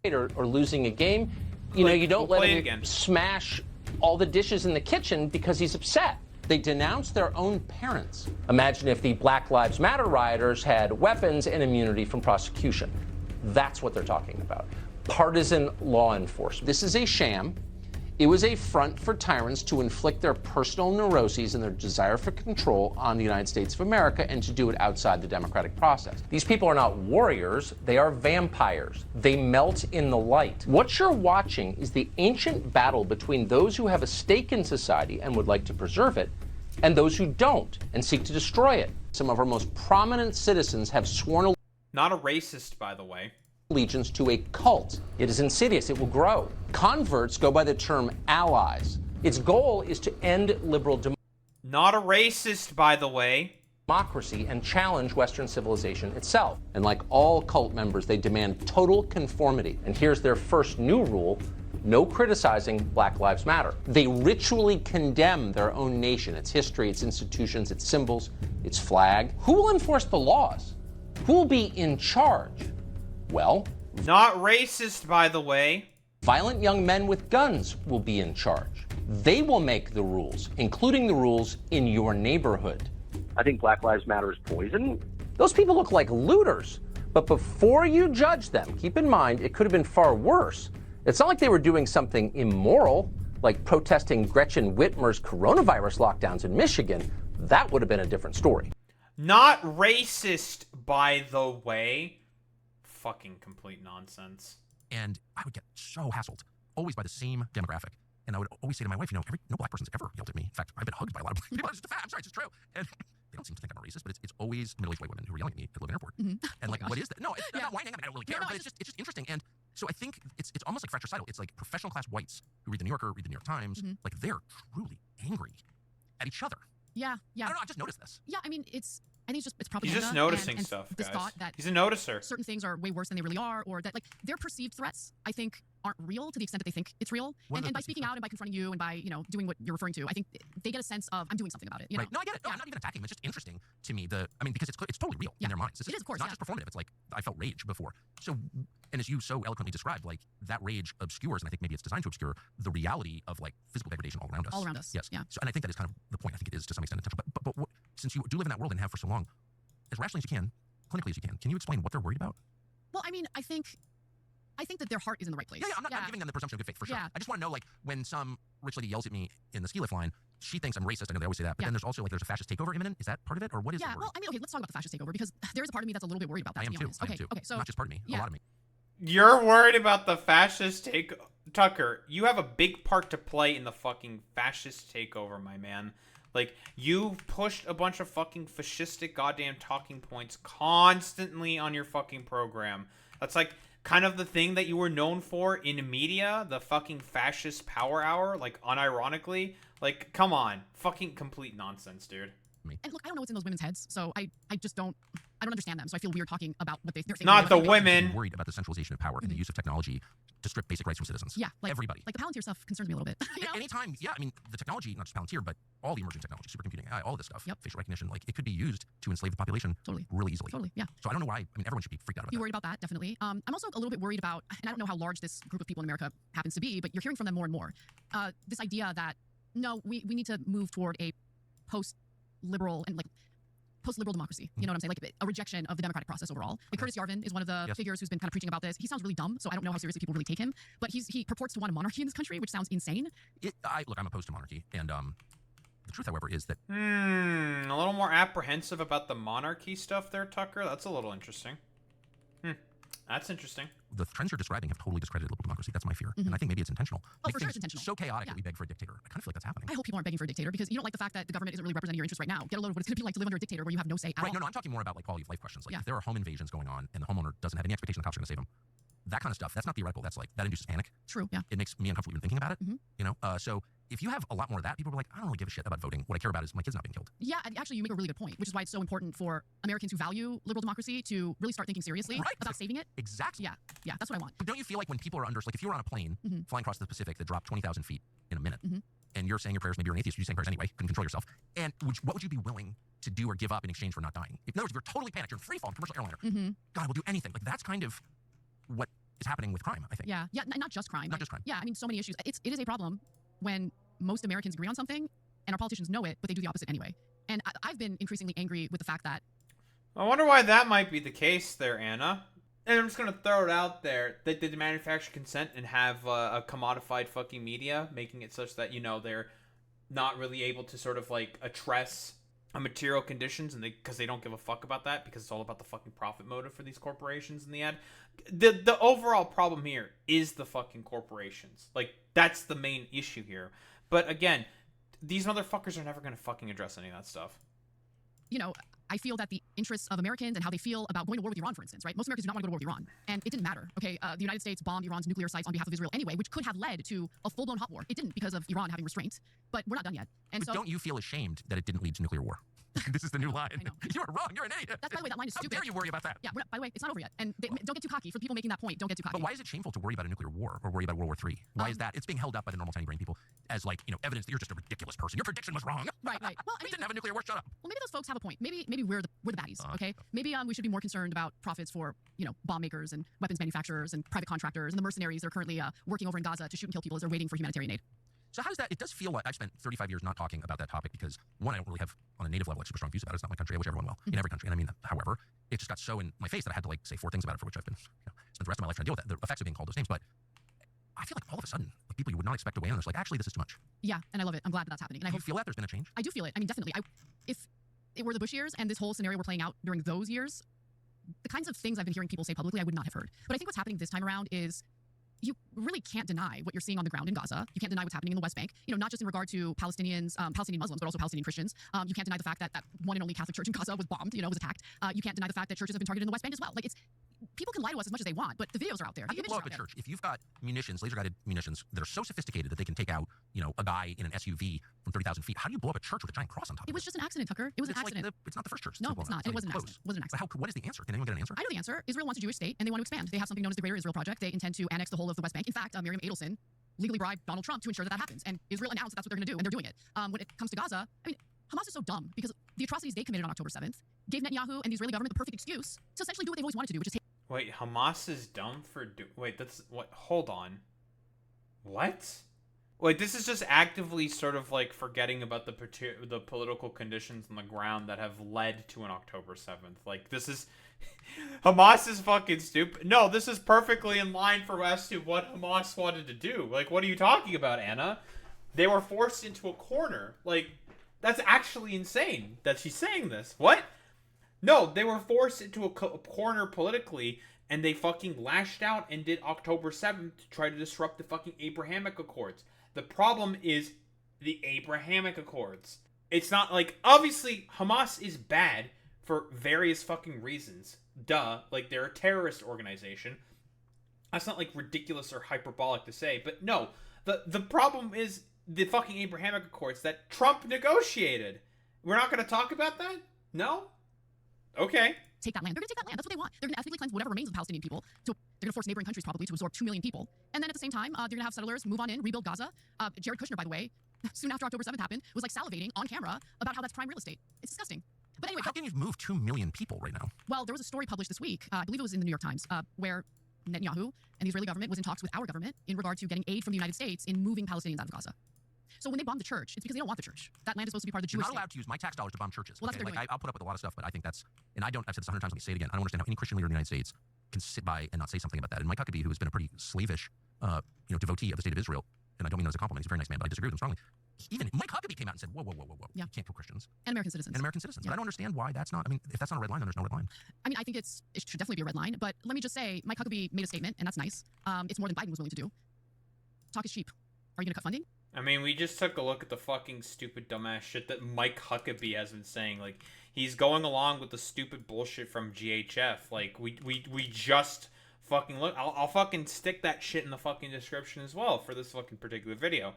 or losing a game? You know, you don't let him smash all the dishes in the kitchen because he's upset. They denounce their own parents. Imagine if the Black Lives Matter rioters had weapons and immunity from prosecution. That's what they're talking about. Partisan law enforcement. This is a sham. It was a front for tyrants to inflict their personal neuroses and their desire for control on the United States of America and to do it outside the democratic process. These people are not warriors, they are vampires. They melt in the light. What you're watching is the ancient battle between those who have a stake in society and would like to preserve it, and those who don't and seek to destroy it. Some of our most prominent citizens have sworn not a racist, by the way. Allegiance to a cult. It is insidious. It will grow. Converts go by the term allies. Its goal is to end liberal not a racist, by the way. Democracy and challenge Western civilization itself. And like all cult members, they demand total conformity. And here's their first new rule: no criticizing Black Lives Matter. They ritually condemn their own nation, its history, its institutions, its symbols, its flag. Who will enforce the laws? Who will be in charge? Well, not racist, by the way. Violent young men with guns will be in charge. They will make the rules, including the rules in your neighborhood. I think Black Lives Matter is poison. Those people look like looters. But before you judge them, keep in mind it could have been far worse. It's not like they were doing something immoral, like protesting Gretchen Whitmer's coronavirus lockdowns in Michigan. That would have been a different story. Not racist, by the way. Fucking complete nonsense. And I would get so hassled, always by the same demographic. And I would always say to my wife, you know, no black person's ever yelled at me. In fact, I've been hugged by a lot of black people. It's just a fact. I'm sorry, it's just true. And they don't seem to think I'm a racist, but it's always middle-aged white women who are yelling at me at the airport. And like, what is that? No, I'm not whining. I don't really care. But it's just interesting. And so I think it's almost like fratricidal. It's like professional class whites who read the New Yorker, read the New York Times. Like they're truly angry at each other. Yeah. I don't know. I just noticed this. Yeah, I mean, I think it's propaganda. He's just noticing and stuff, this guys. thought that he's a noticer. Certain things are way worse than they really are, or that like their perceived threats, I think, aren't real to the extent that they think it's real. And by speaking out and by confronting you and by doing what you're referring to, I think they get a sense of I'm doing something about it. You know? No, I get it. No, I'm not even attacking them. It's just interesting to me. Because it's totally real in their minds. It is, of course. Not just performative. It's like I felt rage before. So, and as you so eloquently described, like that rage obscures, and I think maybe it's designed to obscure the reality of like physical degradation all around us. All around us. Yes. Yeah. So, and I think that is kind of the point. I think it is to some extent intentional. But what, since you do live in that world and have for so long, as rationally as you can, clinically as you can you explain what they're worried about? Well, I mean, I think that their heart is in the right place. Yeah, I'm not giving them the presumption of good faith for sure. Yeah. I just want to know, like, when some rich lady yells at me in the ski lift line, she thinks I'm racist. I know they always say that. But then there's also, like, there's a fascist takeover imminent. Is that part of it? Or what is it? Yeah, well, I mean, okay, let's talk about the fascist takeover, because there is a part of me that's a little bit worried about that, I am to be too. honest. I am too. Okay, so not just part of me, a lot of me. You're worried about the fascist Tucker, you have a big part to play in the fucking fascist takeover, my man. Like, you pushed a bunch of fucking fascistic goddamn talking points constantly on your fucking program. That's like kind of the thing that you were known for in media, the fucking fascist power hour, like unironically. Like, come on. Fucking complete nonsense, dude. And look, I don't know what's in those women's heads, so I just don't I don't understand them, so I feel weird talking about what they're saying. Not the I'm women. worried about the centralization of power and the use of technology to strip basic rights from citizens. Yeah, like, everybody. Like the Palantir stuff concerns me a little bit. You know? Anytime, yeah, I mean, the technology, not just Palantir, but all the emerging technology, supercomputing, AI, all of this stuff, Yep. facial recognition, like it could be used to enslave the population really easily. Totally, yeah. So I don't know why. I mean, everyone should be freaked out about Be that. worried about that, definitely. I'm also a little bit worried about, and I don't know how large this group of people in America happens to be, but you're hearing from them more and more. This idea that no, we need to move toward a post-liberal and like post-liberal democracy. You know what I'm saying? Like a rejection of the democratic process overall. Like Curtis Yarvin is one of the figures who's been kind of preaching about this. He sounds really dumb, so I don't know how seriously people really take him. But he purports to want a monarchy in this country, which sounds insane. Look, I'm opposed to monarchy, and the truth, however, is that A little more apprehensive about the monarchy stuff there, Tucker. That's a little interesting. That's interesting. The trends you're describing have totally discredited liberal democracy. That's my fear, and I think maybe it's intentional. Oh, Make for sure things it's intentional. so chaotic Yeah. that we beg for a dictator. I kind of feel like that's happening. I hope people aren't begging for a dictator because you don't like the fact that the government isn't really representing your interests right now. Get a load of what it's going to be like to live under a dictator where you have no say at all. No, I'm talking more about like quality of life questions. Like if there are home invasions going on and the homeowner doesn't have any expectation the cops are going to save him, that kind of stuff. That's not theoretical. That's like that induces panic. True. Yeah. It makes me uncomfortable even thinking about it. You know. So if you have a lot more of that, people are like, I don't really give a shit about voting. What I care about is my kids not being killed. Yeah, actually, you make a really good point, which is why it's so important for Americans who value liberal democracy to really start thinking seriously about saving it. Exactly. Yeah, that's what I want. But don't you feel like when people are under, like if you were on a plane flying across the Pacific that dropped 20,000 feet in a minute, and you're saying your prayers, maybe you're an atheist, you're saying prayers anyway, couldn't control yourself, and what would you be willing to do or give up in exchange for not dying? In other words, if you're totally panicked, you're in free fall, commercial airliner, God, I will do anything. Like that's kind of what is happening with crime, I think. Yeah, not just crime. Not just crime. Yeah, I mean, so many issues. It is a problem when most Americans agree on something and our politicians know it, but they do the opposite anyway. And I've been increasingly angry with the fact that... I wonder why that might be the case there, Anna. And I'm just going to throw it out there. That they manufacture consent and have a commodified fucking media, making it such that, you know, they're not really able to sort of like address material conditions, and because they don't give a fuck about that, because it's all about the fucking profit motive for these corporations in the end. The overall problem here is the fucking corporations. Like, that's the main issue here. But again, these motherfuckers are never going to fucking address any of that stuff. You know, I feel that the interests of Americans and how they feel about going to war with Iran, for instance, right? Most Americans do not want to go to war with Iran. And it didn't matter, okay? The United States bombed Iran's nuclear sites on behalf of Israel anyway, which could have led to a full-blown hot war. It didn't because of Iran having restraints, but we're not done yet. And but so, don't you feel ashamed that it didn't lead to nuclear war? This is the new line. I know. You're wrong. You're an idiot. That's, by the way, that line is stupid. How dare you worry about that? Yeah, by the way, it's not over yet. And don't get too cocky. For the people making that point, don't get too cocky. But why is it shameful to worry about a nuclear war or worry about World War III? Why is that? It's being held up by the normal tiny brain people as like, you know, evidence that you're just a ridiculous person. Your prediction was wrong. Right. Well, I mean, didn't have a nuclear war. Shut up. Well, maybe those folks have a point. Maybe we're the baddies, okay? Maybe we should be more concerned about profits for, you know, bomb makers and weapons manufacturers and private contractors and the mercenaries that are currently working over in Gaza to shoot and kill people as they're waiting for humanitarian aid. So how does that, it does feel like I've spent 35 years not talking about that topic because, one, I don't really have, on a native level, like super strong views about it. It's not my country. I wish everyone well in every country. And I mean, however, it just got so in my face that I had to like say 4 things about it, for which I've been, you know, spent the rest of my life trying to deal with that, the effects of being called those names. But I feel like all of a sudden, like people you would not expect to weigh in on this, like, actually, this is too much. Yeah, and I love it. I'm glad that that's happening. And I Do you feel that there's been a change? I do feel it. I mean, definitely. If it were the Bush years and this whole scenario were playing out during those years, the kinds of things I've been hearing people say publicly, I would not have heard. But I think what's happening this time around is you really can't deny what you're seeing on the ground in Gaza. You can't deny what's happening in the West Bank. You know, not just in regard to Palestinians, Palestinian Muslims, but also Palestinian Christians. You can't deny the fact that that one and only Catholic church in Gaza was bombed, you know, was attacked. You can't deny the fact that churches have been targeted in the West Bank as well. Like, it's people can lie to us as much as they want, but the videos are out there. How do you blow up a church? If you've got munitions, laser-guided munitions that are so sophisticated that they can take out, you know, a guy in an SUV from 30,000 feet, how do you blow up a church with a giant cross on top of it? It was just an accident, Tucker. It was an accident. Like it's not the first church. No, it's not. And it wasn't an accident. It wasn't an accident. But what is the answer? Can anyone get an answer? I know the answer. Israel wants a Jewish state, and they want to expand. They have something known as the Greater Israel Project. They intend to annex the whole of the West Bank. In fact, Miriam Adelson legally bribed Donald Trump to ensure that that happens. And Israel announced that that's what they're going to do, and they're doing it. When it comes to Gaza, I mean, Hamas is so dumb because the atrocities they committed on October 7th gave Netanyahu and the Israeli government the perfect excuse to essentially do what they've always wanted to do, which is take... Wait, Hamas is dumb for wait, that's what? Hold on. What? Wait, this is just actively sort of like forgetting about the political conditions on the ground that have led to an October 7th. Like, this is... Hamas is fucking stupid. No, this is perfectly in line for as to what Hamas wanted to do. Like, what are you talking about, Anna? They were forced into a corner. Like, that's actually insane that she's saying this. What? No, they were forced into a corner politically, and they fucking lashed out and did October 7th to try to disrupt the fucking Abrahamic Accords. The problem is the Abrahamic Accords. It's not like, obviously, Hamas is bad for various fucking reasons. Duh, like, they're a terrorist organization. That's not, like, ridiculous or hyperbolic to say, but no. The problem is the fucking Abrahamic Accords that Trump negotiated. We're not going to talk about that? No? Okay. take that land. They're going to take that land. That's what they want. They're going to ethnically cleanse whatever remains of the Palestinian people. They're going to force neighboring countries probably to absorb 2 million people. And then at the same time, they're going to have settlers move on in, rebuild Gaza. Jared Kushner, by the way, soon after October 7th happened, was like salivating on camera about how that's prime real estate. It's disgusting. But anyway, how can you move 2 million people right now? Well, there was a story published this week, I believe it was in the New York Times, where Netanyahu and the Israeli government was in talks with our government in regard to getting aid from the United States in moving Palestinians out of Gaza. So when they bombed the church, it's because they don't want the church. That land is supposed to be part of the Jewish You're not allowed to use my tax dollars to bomb churches. Well, okay? that's I'll put up with a lot of stuff, but I think that's, and I've said this 100 times, let me say it again. I don't understand how any Christian leader in the United States can sit by and not say something about that. And Mike Huckabee, who has been a pretty slavish, devotee of the state of Israel, and I don't mean that as a compliment, he's a very nice man, but I disagree with him strongly. Even Mike Huckabee came out and said, whoa, yeah. You can't kill Christians. And American citizens. And American citizens. Yeah. But I don't understand why that's not, I mean, if that's not a red line, then there's no red line. I mean, I think it should definitely be a red line, but let me just say, Mike Huckabee made a statement, and that's nice. It's more than Biden was willing to do. Talk is cheap. Are you going to cut funding? I mean, we just took a look at the fucking stupid dumbass shit that Mike Huckabee has been saying. Like, he's going along with the stupid bullshit from GHF. Like, we just fucking look. I'll fucking stick that shit in the fucking description as well for this fucking particular video.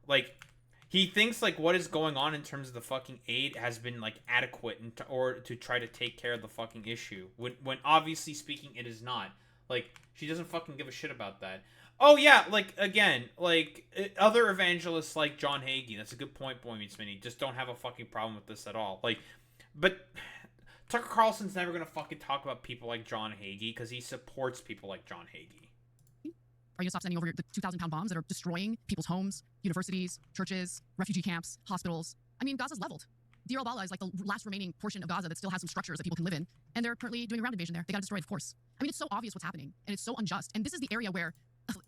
Like, he thinks like what is going on in terms of the fucking aid has been like adequate or to try to take care of the fucking issue when obviously speaking it is not. Like, she doesn't fucking give a shit about that. Oh yeah, like again, like other evangelists like John Hagee. That's a good point, Boy Meets Mini. Just don't have a fucking problem with this at all. Like, but Tucker Carlson's never gonna fucking talk about people like John Hagee because he supports people like John Hagee. Are you going to stop sending over the 2,000-pound bombs that are destroying people's homes, universities, churches, refugee camps, hospitals? I mean, Gaza's leveled. Deir al-Balah is like the last remaining portion of Gaza that still has some structures that people can live in, and they're currently doing a ground invasion there. They got to destroy it, of course. I mean, it's so obvious what's happening, and it's so unjust. And this is the area where,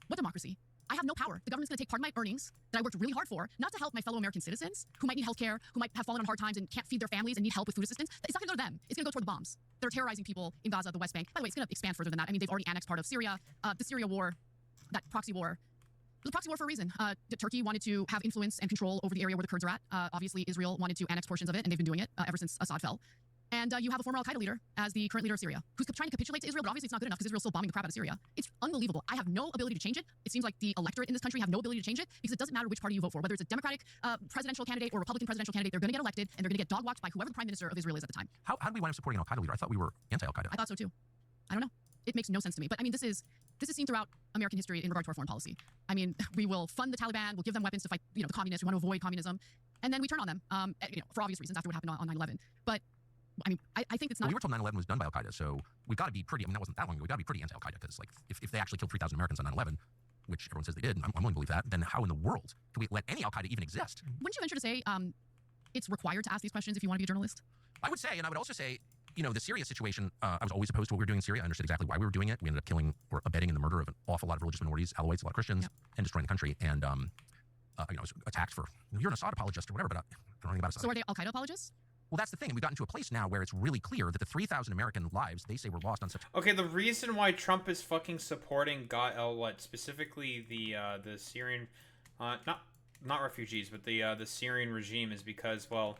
what democracy? I have no power. The government's going to take part of my earnings that I worked really hard for, not to help my fellow American citizens who might need health care, who might have fallen on hard times and can't feed their families and need help with food assistance. It's not going to go to them. It's going to go toward the bombs. They're terrorizing people in Gaza, the West Bank. By the way, it's going to expand further than that. I mean, they've already annexed part of Syria. The Syria war, that proxy war. It was a proxy war for a reason. Turkey wanted to have influence and control over the area where the Kurds are at. Obviously, Israel wanted to annex portions of it, and they've been doing it ever since Assad fell. And you have a former Al-Qaeda leader as the current leader of Syria, who's trying to capitulate to Israel, but obviously it's not good enough because Israel's still bombing the crap out of Syria. It's unbelievable. I have no ability to change it. It seems like the electorate in this country have no ability to change it because it doesn't matter which party you vote for. Whether it's a Democratic presidential candidate or Republican presidential candidate, they're going to get elected, and they're going to get dog-walked by whoever the prime minister of Israel is at the time. How did we wind up supporting an Al-Qaeda leader? I thought we were anti-Al-Qaeda. I thought so too. I don't know. It makes no sense to me. But I mean, this is seen throughout American history in regard to our foreign policy. I mean, we will fund the Taliban, we'll give them weapons to fight, the communists. We want to avoid communism, and then we turn on them, for obvious reasons after what happened on 9/11. But I mean, I think it's not. Well, we were told 9/11 was done by Al-Qaeda, so we've got to be pretty. I mean, that wasn't that long ago. We got to be pretty anti-Al-Qaeda because, like, if they actually killed 3,000 Americans on 9/11, which everyone says they did, and I'm willing to believe that, then how in the world can we let any Al-Qaeda even exist? Wouldn't you venture to say it's required to ask these questions if you want to be a journalist? I would say, and I would also say, the Syria situation, I was always opposed to what we were doing in Syria. I understood exactly why we were doing it. We ended up killing or abetting in the murder of an awful lot of religious minorities, Alawites, a lot of Christians, and destroying the country. And, I was attacked for, you're an Assad apologist or whatever, but I don't know anything about Assad. So are they Al-Qaeda apologists? Well, that's the thing. We've gotten to a place now where it's really clear that the 3,000 American lives they say were lost on such. Okay, the reason why Trump is fucking supporting specifically the Syrian, not refugees, but the Syrian regime is because, well,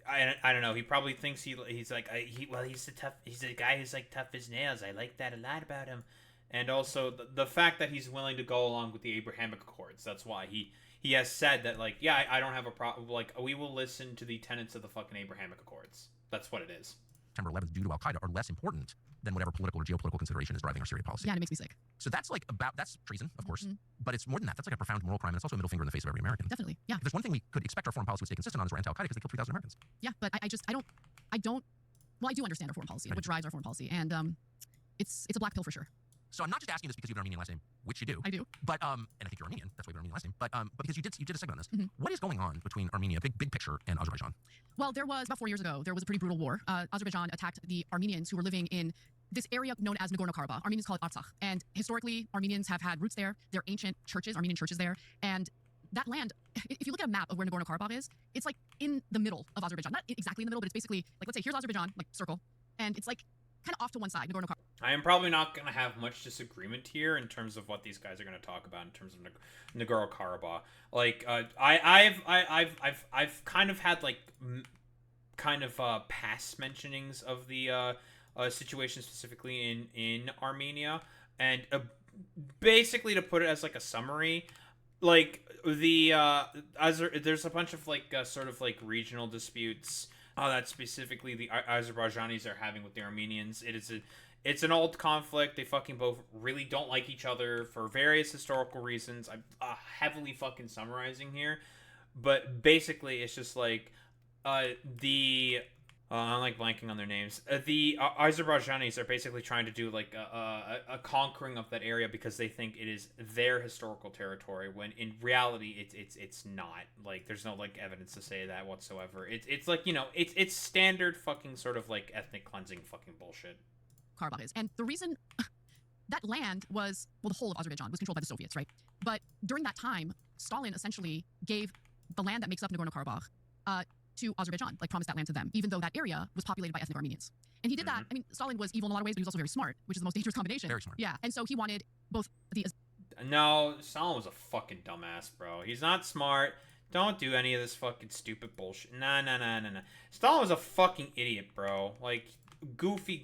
I don't know. He probably thinks he's a guy who's like tough as nails. I like that a lot about him, and also the fact that he's willing to go along with the Abrahamic Accords. That's why he has said that, like, yeah, I don't have a problem. Like, we will listen to the tenets of the fucking Abrahamic Accords. That's what it is. September 11th due to Al-Qaeda are less important than whatever political or geopolitical consideration is driving our Syria policy. Yeah, and it makes me sick. So that's that's treason, of course, but it's more than that. That's like a profound moral crime, and it's also a middle finger in the face of every American. Definitely, yeah. If there's one thing we could expect our foreign policy would stay consistent on is we're anti-Al-Qaeda because they killed 3,000 Americans. Yeah, but I don't. Well, I do understand our foreign policy, what drives our foreign policy, and it's a black pill for sure. So I'm not just asking this because you have an Armenian last name, which you do. I do. But and I think you're Armenian. That's why you have an Armenian last name. But because you did a segment on this. What is going on between Armenia, big picture, and Azerbaijan? Well, there was about 4 years ago. There was a pretty brutal war. Azerbaijan attacked the Armenians who were living in this area known as Nagorno-Karabakh. Armenians call it Artsakh, and historically Armenians have had roots there. They're ancient churches, Armenian churches there, and that land, if you look at a map of where Nagorno-Karabakh is, it's like in the middle of Azerbaijan. Not exactly in the middle, but it's basically like, let's say here's Azerbaijan, like circle, and it's like kind of off to one side, Nagorno-Karabakh. I am probably not going to have much disagreement here in terms of what these guys are going to talk about in terms of Nagorno-Karabakh. Like, I've kind of had like past mentionings of the situation specifically in Armenia, and basically to put it as like a summary, like there's a bunch of like sort of like regional disputes that specifically the Azerbaijanis are having with the Armenians. It's an old conflict. They fucking both really don't like each other for various historical reasons. I'm heavily fucking summarizing here, but basically it's just like I'm like blanking on their names. The Azerbaijanis are basically trying to do like a conquering of that area because they think it is their historical territory. When in reality, it's not. Like there's no like evidence to say that whatsoever. It's like it's standard fucking sort of like ethnic cleansing fucking bullshit. Karabakh is, and the reason that land was the whole of Azerbaijan was controlled by the Soviets, right? But during that time, Stalin essentially gave the land that makes up Nagorno-Karabakh to Azerbaijan, like promised that land to them, even though that area was populated by ethnic Armenians. And he did that. I mean, Stalin was evil in a lot of ways, but he was also very smart, which is the most dangerous combination. Very smart. Yeah, and so he wanted both the... No, Stalin was a fucking dumbass, bro. He's not smart. Don't do any of this fucking stupid bullshit. Nah. Stalin was a fucking idiot, bro. Like, goofy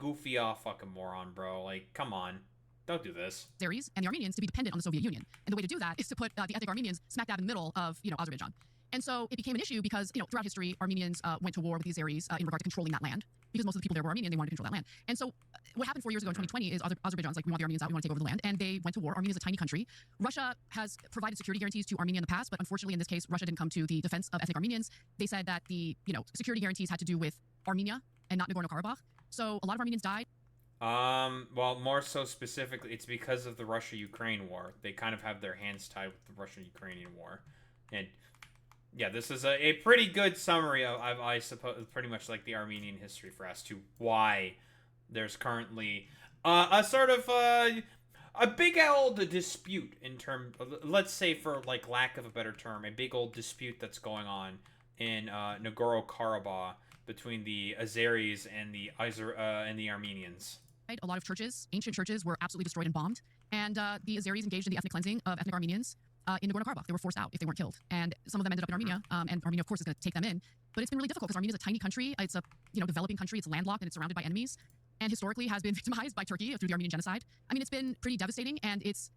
fucking moron, bro. Like, come on. Don't do this. Azeris and the Armenians to be dependent on the Soviet Union. And the way to do that is to put the ethnic Armenians smack dab in the middle of, Azerbaijan. And so it became an issue because, throughout history, Armenians went to war with the Azeris in regard to controlling that land because most of the people there were Armenian. They wanted to control that land. And so what happened 4 years ago in 2020 is Azerbaijan's like, we want the Armenians out. We want to take over the land. And they went to war. Armenia is a tiny country. Russia has provided security guarantees to Armenia in the past, but unfortunately in this case, Russia didn't come to the defense of ethnic Armenians. They said that the, security guarantees had to do with Armenia and not Nagorno-Karabakh. So a lot of Armenians died. Well, more so specifically, it's because of the Russia-Ukraine war. They kind of have their hands tied with the Russian-Ukrainian war. And yeah, this is a pretty good summary of, I suppose, pretty much like the Armenian history for us to why there's currently a sort of a big old dispute in terms, let's say for like lack of a better term, a big old dispute that's going on in Nagorno-Karabakh between the Azeris and the Armenians. A lot of churches, ancient churches, were absolutely destroyed and bombed, and the Azeris engaged in the ethnic cleansing of ethnic Armenians in Nagorno-Karabakh. They were forced out if they weren't killed, and some of them ended up in Armenia, and Armenia, of course, is going to take them in. But it's been really difficult because Armenia is a tiny country. It's a developing country. It's landlocked and it's surrounded by enemies, and historically has been victimized by Turkey through the Armenian genocide. I mean, it's been pretty devastating, and it's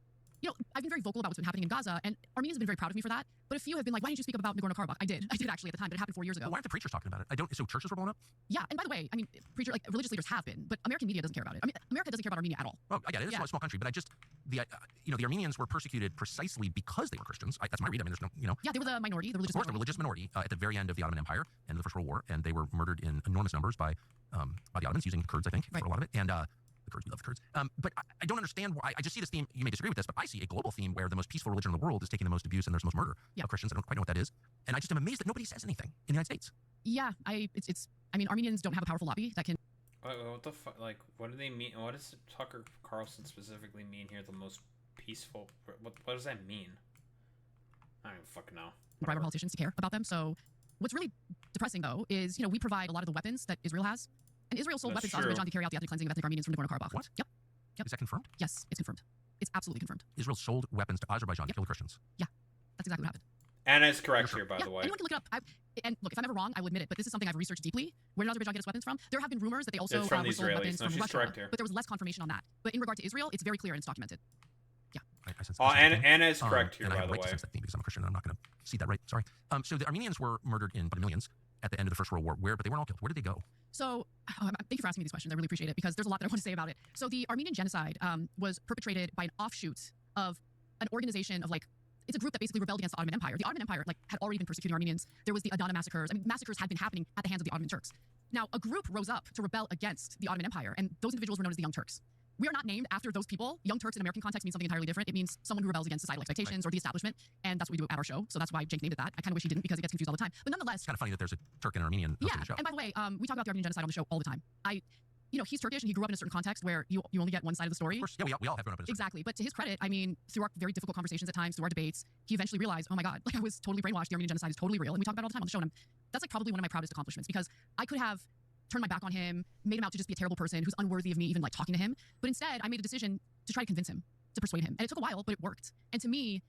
I've been very vocal about what's been happening in Gaza, and Armenians have been very proud of me for that. But a few have been like, why didn't you speak up about Nagorno-Karabakh? I did actually at the time, but it happened 4 years ago. Well, why aren't the preachers talking about it? So churches were blown up? Yeah, and by the way, I mean, religious leaders have been, but American media doesn't care about it. I mean, America doesn't care about Armenia at all. Oh, I get it. It's a small country, but the Armenians were persecuted precisely because they were Christians. That's my read. I mean, there's no, Yeah, they were the minority, the religious minority. Of course, the religious minority at the very end of the Ottoman Empire and the First World War, and they were murdered in enormous numbers by the Ottomans using Kurds, I think, for a lot of it. And the Kurds, we love the Kurds. But I don't understand why. I just see this theme. You may disagree with this, but I see a global theme where the most peaceful religion in the world is taking the most abuse and there's the most murder of Christians. I don't quite know what that is, and I just am amazed that nobody says anything in the United States. Yeah, I mean, Armenians don't have a powerful lobby that can. What the fuck? Like, what do they mean? What does Tucker Carlson specifically mean here? The most peaceful. What does that mean? I don't even fucking know. Bribe our politicians to care about them. So, what's really depressing though is we provide a lot of the weapons that Israel has. And Israel sold weapons to Azerbaijan to carry out the ethnic cleansing of ethnic Armenians from Nagorno-Karabakh. What? Yep. Is that confirmed? Yes, it's confirmed. It's absolutely confirmed. Israel sold weapons to Azerbaijan to kill the Christians. Yeah, that's exactly what happened. Anna is correct here, by the way. Anyone can look it up. And look, if I'm ever wrong, I will admit it, but this is something I've researched deeply. Where did Azerbaijan get its weapons from? There have been rumors that they also from the sold weapons Israelis. from Russia, correct here. but there was less confirmation on that. But in regard to Israel, it's very clear and it's documented. Anna is correct here, and by I have the right way. To sense that theme because I'm a Christian and I'm not going to see that right. Sorry. So the Armenians were murdered by the millions at the end of the First World War. But they weren't all killed. Where did they go? So, thank you for asking me these questions. I really appreciate it because there's a lot that I want to say about it. So the Armenian genocide was perpetrated by an offshoot of an organization of it's a group that basically rebelled against the Ottoman Empire. The Ottoman Empire had already been persecuting Armenians. There was the Adana massacres. I mean, massacres had been happening at the hands of the Ottoman Turks. Now, a group rose up to rebel against the Ottoman Empire, and those individuals were known as the Young Turks. We are not named after those people. Young Turks in American context means something entirely different. It means someone who rebels against societal expectations or the establishment, and that's what we do at our show. So that's why Jake named it that. I kind of wish he didn't because it gets confused all the time. But nonetheless, it's kind of funny that there's a Turk and an Armenian. Yeah, and by the way, we talk about the Armenian genocide on the show all the time. He's Turkish and he grew up in a certain context where you only get one side of the story. Of course, yeah, we all have grown up in a Exactly. But to his credit, I mean, through our very difficult conversations at times, through our debates, he eventually realized, oh my God, I was totally brainwashed. The Armenian genocide is totally real. And we talk about it all the time on the show. And that's probably one of my proudest accomplishments because I could have turned my back on him, made him out to just be a terrible person who's unworthy of me even talking to him. But instead, I made a decision to try to convince him, to persuade him. And it took a while, but it worked. And to me,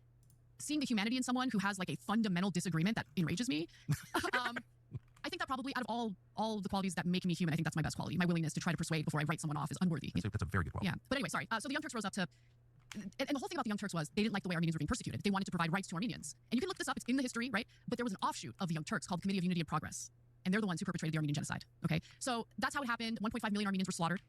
seeing the humanity in someone who has a fundamental disagreement that enrages me, I think that probably out of all the qualities that make me human, I think that's my best quality. My willingness to try to persuade before I write someone off is unworthy. That's a very good quality. Yeah. But anyway, sorry. So the Young Turks rose up to, and the whole thing about the Young Turks was they didn't like the way Armenians were being persecuted. They wanted to provide rights to Armenians. And you can look this up. It's in the history, right? But there was an offshoot of the Young Turks called Committee of Unity and Progress. and they're the ones who perpetrated the Armenian genocide. Okay, so that's how it happened. 1.5 million Armenians were slaughtered.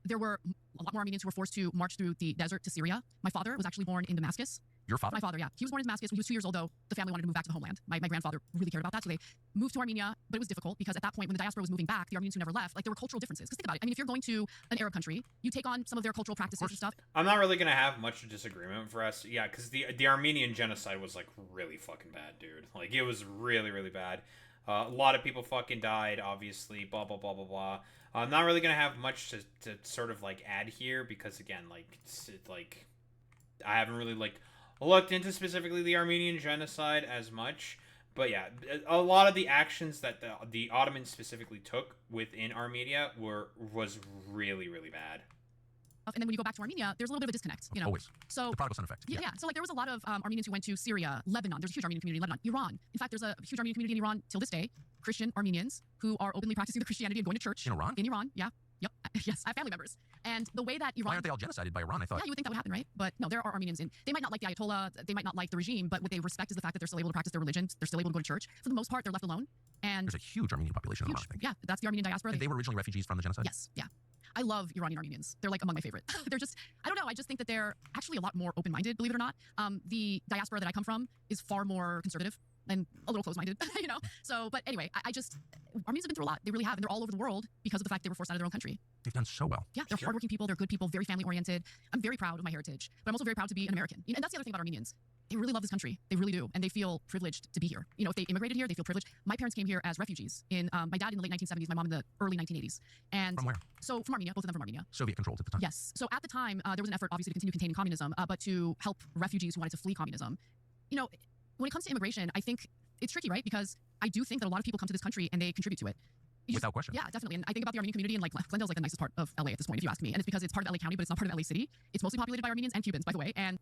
There were a lot more Armenians who were forced to march through the desert to Syria. My father was actually born in Damascus. Your father? My father, yeah. He was born in Damascus. When he was 2 years old, though, the family wanted to move back to the homeland. My grandfather really cared about that, so they moved to Armenia, but it was difficult because at that point, when the diaspora was moving back, the Armenians who never left, like, there were cultural differences. Because think about it. I mean, if you're going to an Arab country, you take on some of their cultural practices and stuff. I'm not really going to have much disagreement for us. Yeah, because the Armenian genocide was, like, really fucking bad, dude. Like, it was really, really bad. A lot of people fucking died, obviously, blah, blah, blah, blah, blah. I'm not really going to have much to sort of, like, add here because, again, like, like, I haven't really, like, looked into specifically the Armenian genocide as much. But, yeah, a lot of the actions that the Ottomans specifically took within Armenia was really, really bad. And then when you go back to Armenia, there's a little bit of a disconnect, you know. Always. So the prodigal son effect. Yeah. So like there was a lot of Armenians who went to Syria, Lebanon. There's a huge Armenian community in Lebanon, Iran. In fact, there's a huge Armenian community in Iran till this day. Christian Armenians who are openly practicing the Christianity and going to church. In Iran? In Iran, yeah. Yep. Yes, I have family members. And the way that Iran... Why aren't they all genocided by Iran, I thought? Yeah, you would think that would happen, right? But no, there are Armenians in... They might not like the Ayatollah, they might not like the regime, but what they respect is the fact that they're still able to practice their religion, they're still able to go to church. For the most part, they're left alone. And there's a huge Armenian population in Iran, I think. Yeah, that's the Armenian diaspora. And they were originally refugees from the genocide? Yes, yeah. I love Iranian Armenians. They're like among my favorite. They're just, I don't know, I just think that they're actually a lot more open-minded, believe it or not. The diaspora that I come from is far more conservative and a little close-minded, you know? So, but anyway, I just, Armenians have been through a lot. They really have, and they're all over the world because of the fact they were forced out of their own country. They've done so well. Yeah, they're hardworking people, they're good people, very family-oriented. I'm very proud of my heritage, but I'm also very proud to be an American. And that's the other thing about Armenians. They really love this country. They really do. And they feel privileged to be here. You know, if they immigrated here, they feel privileged. My parents came here as refugees. My dad in the late 1970s, my mom in the early 1980s. And from where? So from Armenia, both of them from Armenia. Soviet controlled at the time. Yes. So at the time, there was an effort, obviously, to continue containing communism, but to help refugees who wanted to flee communism. You know, when it comes to immigration, I think it's tricky, right? Because I do think that a lot of people come to this country and they contribute to it. Without question. Yeah, definitely. And I think about the Armenian community, and like Glendale's like the nicest part of LA at this point, if you ask me. And it's because it's part of LA County, but it's not part of LA City. It's mostly populated by Armenians and Cubans, by the way. And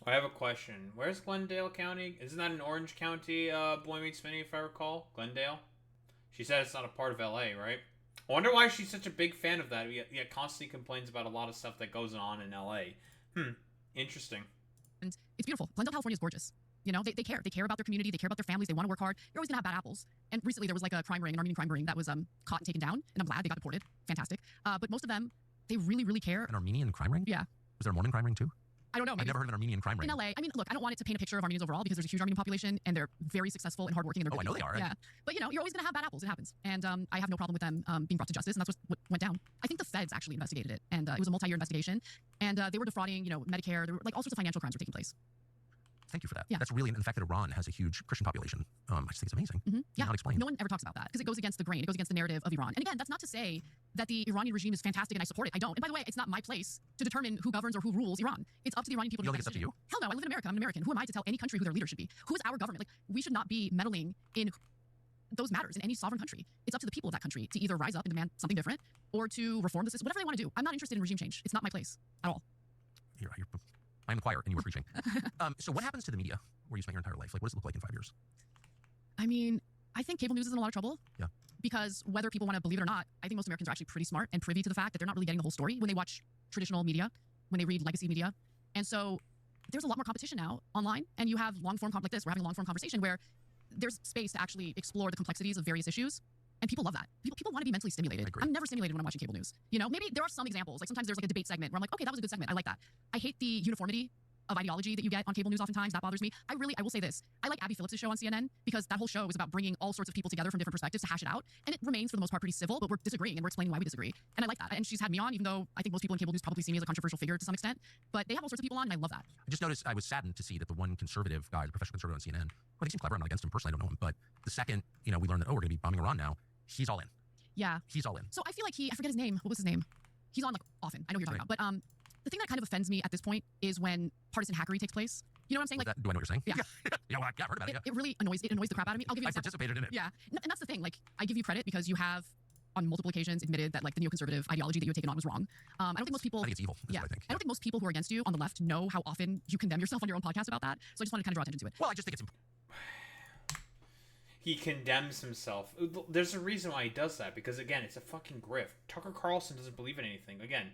I have a question. Where's Glendale County? Isn't that in Orange County, Boy Meets Finny, if I recall? Glendale? She said it's not a part of LA, right? I wonder why she's such a big fan of that, yet constantly complains about a lot of stuff that goes on in LA. Interesting. And it's beautiful. Glendale, California is gorgeous. You know, they care. They care about their community. They care about their families. They want to work hard. You're always going to have bad apples. And recently there was like a crime ring, an Armenian crime ring that was caught and taken down. And I'm glad they got deported. Fantastic. But most of them, they really, really care. An Armenian crime ring? Yeah. Was there a Mormon crime ring too? I don't know. I've never heard of an Armenian crime ring. In LA, I mean, look, I don't want it to paint a picture of Armenians overall because there's a huge Armenian population and they're very successful and hardworking. And they're I know they are. Yeah. But, you know, you're always going to have bad apples. It happens. And I have no problem with them being brought to justice. And that's what went down. I think the feds actually investigated it. And it was a multi-year investigation. And they were defrauding, you know, Medicare. There were, like, all sorts of financial crimes were taking place. Thank you for that. Yeah. That's really, in the fact that Iran has a huge Christian population, I just think it's amazing. Yeah. Not explained. No one ever talks about that because it goes against the grain. It goes against the narrative of Iran. And again, that's not to say that the Iranian regime is fantastic and I support it. I don't. And by the way, it's not my place to determine who governs or who rules Iran. It's up to the Iranian people. You don't think it's up to you? Hell no. I live in America. I'm an American. Who am I to tell any country who their leader should be? Who is our government? Like, we should not be meddling in those matters in any sovereign country. It's up to the people of that country to either rise up and demand something different or to reform the system, whatever they want to do. I'm not interested in regime change. It's not my place at all. I'm the choir and you were preaching. So what happens to the media where you spent your entire life? Like, what does it look like in 5 years? I mean, I think cable news is in a lot of trouble. Yeah. Because whether people want to believe it or not, I think most Americans are actually pretty smart and privy to the fact that they're not really getting the whole story when they watch traditional media, when they read legacy media. And so there's a lot more competition now online, and you have long-form like this. We're having a long-form conversation where there's space to actually explore the complexities of various issues. And people love that. People want to be mentally stimulated. I'm never stimulated when I'm watching cable news. You know, maybe there are some examples. Like sometimes there's like a debate segment where I'm like, okay, that was a good segment. I like that. I hate the uniformity of ideology that you get on cable news oftentimes. That bothers me. I will say this. I like Abby Phillips' show on CNN because that whole show is about bringing all sorts of people together from different perspectives to hash it out. And it remains, for the most part, pretty civil, but we're disagreeing and we're explaining why we disagree. And I like that. And she's had me on, even though I think most people in cable news probably see me as a controversial figure to some extent. But they have all sorts of people on, and I love that. I just noticed, I was saddened to see that the one conservative guy, the professional conservative on CNN, well, he seems clever. I'm not against him personally. I don't know him. But the second, we learned that, we're going to be bombing Iran now, he's all in. Yeah. He's all in. So I feel like I forget his name. What was his name? He's on like often. I know who you're talking about. But the thing that kind of offends me at this point is when partisan hackery takes place. You know what I'm saying? Do I know what you're saying? Yeah. Well, I've heard about it. It really annoys the crap out of me. I'll give you an example. Participated in it. Yeah. And that's the thing. Like, I give you credit because you have on multiple occasions admitted that like the neoconservative ideology that you had taken on was wrong. I don't think most people. I think it's evil. That's what I think. I don't think most people who are against you on the left know how often you condemn yourself on your own podcast about that. So I just wanted to kind of draw attention to it. Well, I just think it's important. He condemns himself. There's a reason why he does that, because again, it's a fucking grift. Tucker Carlson doesn't believe in anything. Again,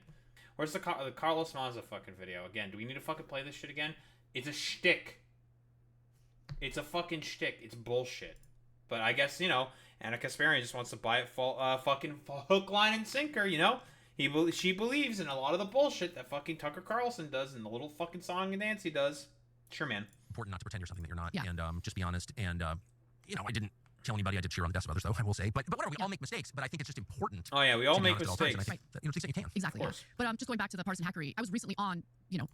where's the Carlos Maza fucking video? Again, do we need to fucking play this shit again? It's a shtick. It's a fucking shtick. It's bullshit. But I guess, Anna Kasparian just wants to buy it fucking hook, line, and sinker, She believes in a lot of the bullshit that fucking Tucker Carlson does and the little fucking song and dance he does. Sure, man. Important not to pretend you're something that you're not, and just be honest. And, I didn't kill anybody. I did cheer on the deaths of others, though, I will say. But whatever, we all make mistakes, but I think it's just important. Oh, yeah, we all make mistakes. To the extent you can. Exactly. Yeah. But just going back to the partisan hackery, I was recently on,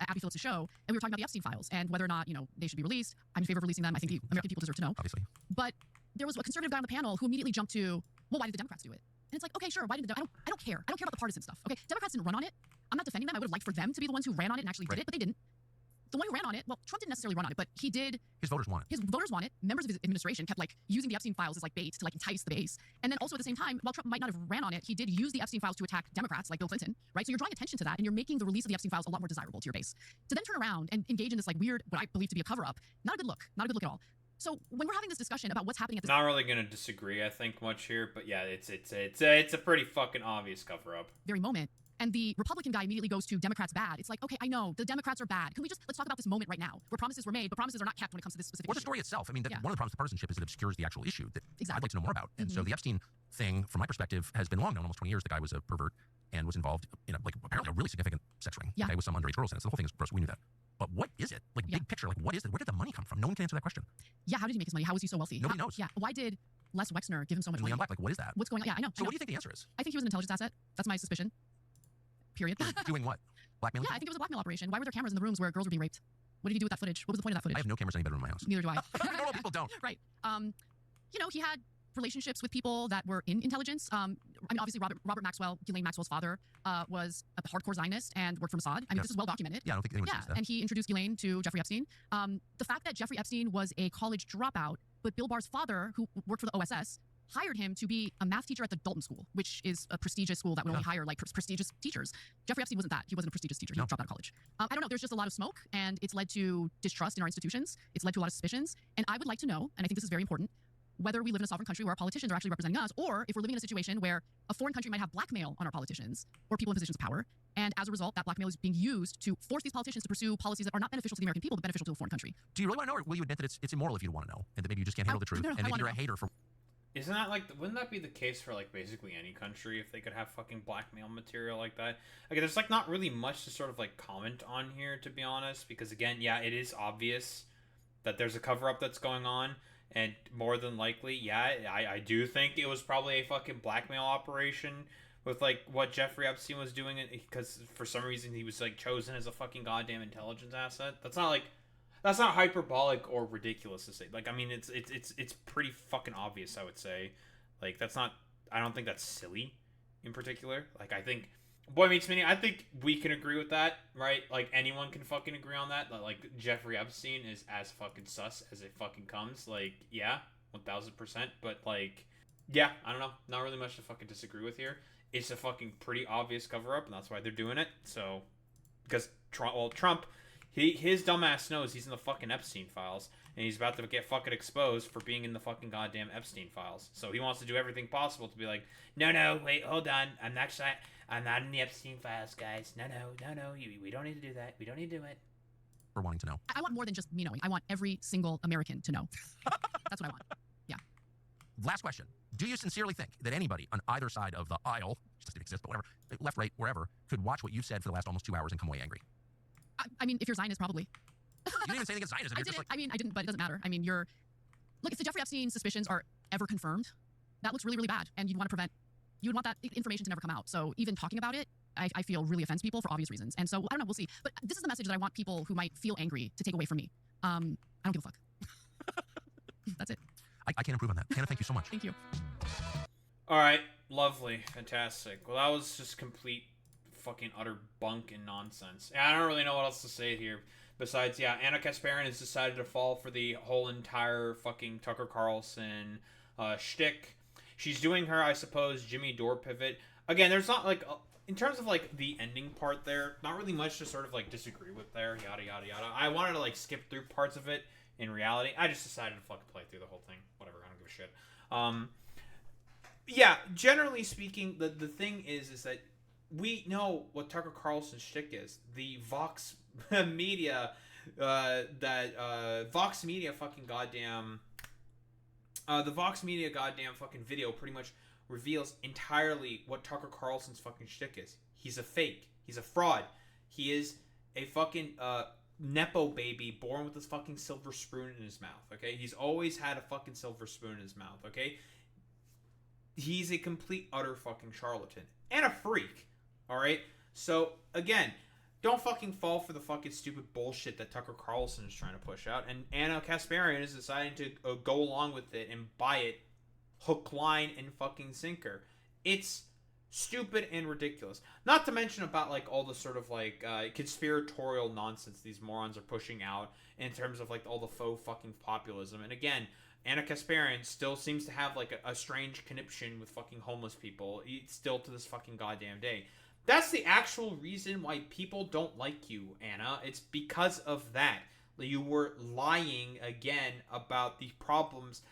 Abby Phillips' show, and we were talking about the Epstein files and whether or not, they should be released. I'm in favor of releasing them. I think the American people deserve to know. Obviously. But there was a conservative guy on the panel who immediately jumped to, well, why did the Democrats do it? And it's like, okay, sure, why didn't I don't care. I don't care about the partisan stuff. Okay, Democrats didn't run on it. I'm not defending them. I would have liked for them to be the ones who ran on it and actually did it, but they didn't. The one who ran on it, well, Trump didn't necessarily run on it, but he did. His voters want it. His voters want it. Members of his administration kept using the Epstein files as bait to entice the base. And then also at the same time, while Trump might not have ran on it, he did use the Epstein files to attack Democrats like Bill Clinton, right? So you're drawing attention to that and you're making the release of the Epstein files a lot more desirable to your base. To then turn around and engage in this weird, what I believe to be a cover-up, not a good look. Not a good look at all. So when we're having this discussion about what's happening at this... Not really going to disagree, I think, much here, but yeah, it's a pretty fucking obvious cover-up. Very moment. And the Republican guy immediately goes to Democrats bad. It's like, okay, I know, the Democrats are bad. Let's talk about this moment right now, where promises were made, but promises are not kept when it comes to this specific Or issue. the story itself. I mean, one of the problems with partisanship is it obscures the actual issue that exactly. I'd like to know more about. And so the Epstein thing, from my perspective, has been long known, almost 20 years. The guy was a pervert and was involved in apparently a really significant sex ring with some underage girls in it. So the whole thing is gross. We knew that. But what is it? Big picture, what is it? Where did the money come from? No one can answer that question. Yeah, how did he make his money? How was he so wealthy? Nobody knows. Yeah, why did Les Wexner give him so much money? Leon Black, what is that? What's going on? Yeah, I know. So what do you think the answer is? I think he was an intelligence asset. That's my suspicion. Period. Doing what? Blackmailing? Yeah, I think it was a blackmail operation. Why were there cameras in the rooms where girls were being raped? What did he do with that footage? What was the point of that footage? I have no cameras in any bedroom in my house. Neither do I. Normal people don't. Right. He had relationships with people that were in intelligence. Obviously, Robert Maxwell, Ghislaine Maxwell's father, was a hardcore Zionist and worked for Mossad. This is well documented. Yeah, I don't think anyone sees that. And he introduced Ghislaine to Jeffrey Epstein. The fact that Jeffrey Epstein was a college dropout, but Bill Barr's father, who worked for the OSS, hired him to be a math teacher at the Dalton School, which is a prestigious school that would only hire prestigious teachers. Jeffrey Epstein wasn't that. He wasn't a prestigious teacher. He dropped out of college. I don't know. There's just a lot of smoke, and it's led to distrust in our institutions. It's led to a lot of suspicions. And I would like to know, and I think this is very important, whether we live in a sovereign country where our politicians are actually representing us, or if we're living in a situation where a foreign country might have blackmail on our politicians or people in positions of power, and as a result, that blackmail is being used to force these politicians to pursue policies that are not beneficial to the American people, but beneficial to a foreign country. Do you really want to know, or will you admit that it's immoral if you don't want to know, and that maybe you just can't handle the truth, and maybe you're a hater for... Isn't that wouldn't that be the case for basically any country if they could have fucking blackmail material like that? There's not really much to sort of comment on here, to be honest, because again, yeah, it is obvious that there's a cover-up that's going on, and more than likely, yeah, I do think it was probably a fucking blackmail operation with what Jeffrey Epstein was doing, because for some reason he was chosen as a fucking goddamn intelligence asset. That's not hyperbolic or ridiculous to say. It's pretty fucking obvious, I would say. That's not... I don't think that's silly, in particular. I think... Boy Meets Mini, I think we can agree with that, right? Anyone can fucking agree on that. Jeffrey Epstein is as fucking sus as it fucking comes. Yeah, 1000%. But, yeah, I don't know. Not really much to fucking disagree with here. It's a fucking pretty obvious cover-up, and that's why they're doing it. So... Because, Trump... His dumbass knows he's in the fucking Epstein files, and he's about to get fucking exposed for being in the fucking goddamn Epstein files. So he wants to do everything possible to be like, no, wait, hold on, I'm not in the Epstein files, guys. No, we don't need to do that. We don't need to do it. For wanting to know. I want more than just me knowing. I want every single American to know. That's what I want. Yeah. Last question. Do you sincerely think that anybody on either side of the aisle, which doesn't exist, but whatever, left, right, wherever, could watch what you've said for the last almost 2 hours and come away angry? I mean, if you're Zionist, probably. You didn't even say anything against Zionism. I didn't, but it doesn't matter. Look, if the Jeffrey Epstein suspicions are ever confirmed, that looks really, really bad, and you would want that information to never come out. So even talking about it, I feel really offends people for obvious reasons. And so, I don't know, we'll see. But this is the message that I want people who might feel angry to take away from me. I don't give a fuck. That's it. I can't improve on that. Hannah, thank you so much. Thank you. All right, lovely, fantastic. Well, that was just complete fucking utter bunk and nonsense. I don't really know what else to say here besides, yeah, Anna Kasparian has decided to fall for the whole entire fucking Tucker Carlson shtick. She's doing her, I suppose, Jimmy Dorification. Again, there's not in terms of the ending part there, not really much to sort of disagree with there, yada yada yada. I wanted to skip through parts of it. In reality, I just decided to fucking play through the whole thing. Whatever, I don't give a shit. Yeah, generally speaking, the thing is that we know what Tucker Carlson's shtick is. The Vox Media, Vox Media fucking goddamn The Vox Media goddamn fucking video pretty much reveals entirely what Tucker Carlson's fucking shtick is. He's a fake. He's a fraud. He is a fucking Nepo baby born with this fucking silver spoon in his mouth, okay? He's always had a fucking silver spoon in his mouth, okay? He's a complete, utter fucking charlatan. And a freak, alright? So, again, don't fucking fall for the fucking stupid bullshit that Tucker Carlson is trying to push out. And Anna Kasparian is deciding to go along with it and buy it hook, line, and fucking sinker. It's stupid and ridiculous. Not to mention about, like, all the sort of, like, conspiratorial nonsense these morons are pushing out in terms of, like, all the faux fucking populism. And again, Anna Kasparian still seems to have, like, a strange conniption with fucking homeless people. Still to this fucking goddamn day. That's the actual reason why people don't like you, Anna. It's because of that. You were lying again about the problems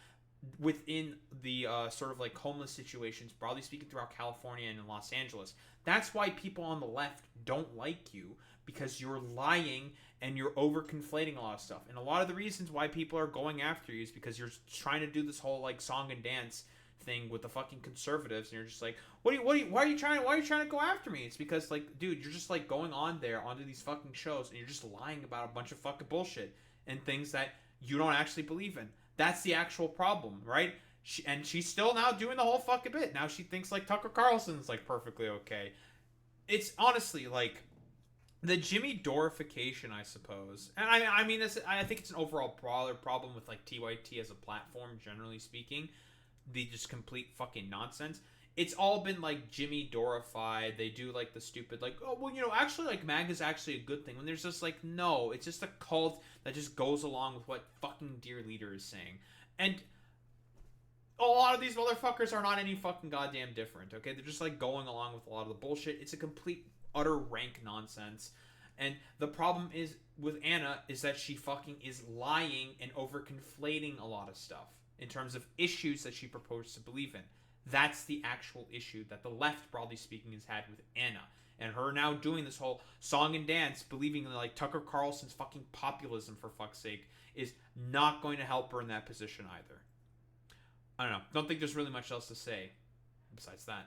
within the sort of like homeless situations, broadly speaking, throughout California and in Los Angeles. That's why people on the left don't like you, because you're lying and you're over conflating a lot of stuff. And a lot of the reasons why people are going after you is because you're trying to do this whole like song and dance thing with the fucking conservatives, and you're just like, why are you trying to go after me? It's because, like, dude, you're just like going on there onto these fucking shows and you're just lying about a bunch of fucking bullshit and things that you don't actually believe in. That's the actual problem, right? And she's still now doing the whole fucking bit. Now she thinks like Tucker Carlson's like perfectly okay. It's honestly like the Jimmy Dorification, I suppose. And I mean, I think it's an overall broader problem with like TYT as a platform, generally speaking. The just complete fucking nonsense. It's all been like Jimmy Dorified. They do like the stupid like, oh well, you know, actually like MAGA is actually a good thing. When there's just like, no, it's just a cult that just goes along with what fucking dear leader is saying. And a lot of these motherfuckers are not any fucking goddamn different, okay? They're just like going along with a lot of the bullshit. It's a complete utter rank nonsense. And the problem is with Anna is that she fucking is lying and over conflating a lot of stuff in terms of issues that she proposed to believe in. That's the actual issue that the left, broadly speaking, has had with Anna. And her now doing this whole song and dance, believing in like Tucker Carlson's fucking populism, for fuck's sake, is not going to help her in that position either. I don't know. Don't think there's really much else to say besides that.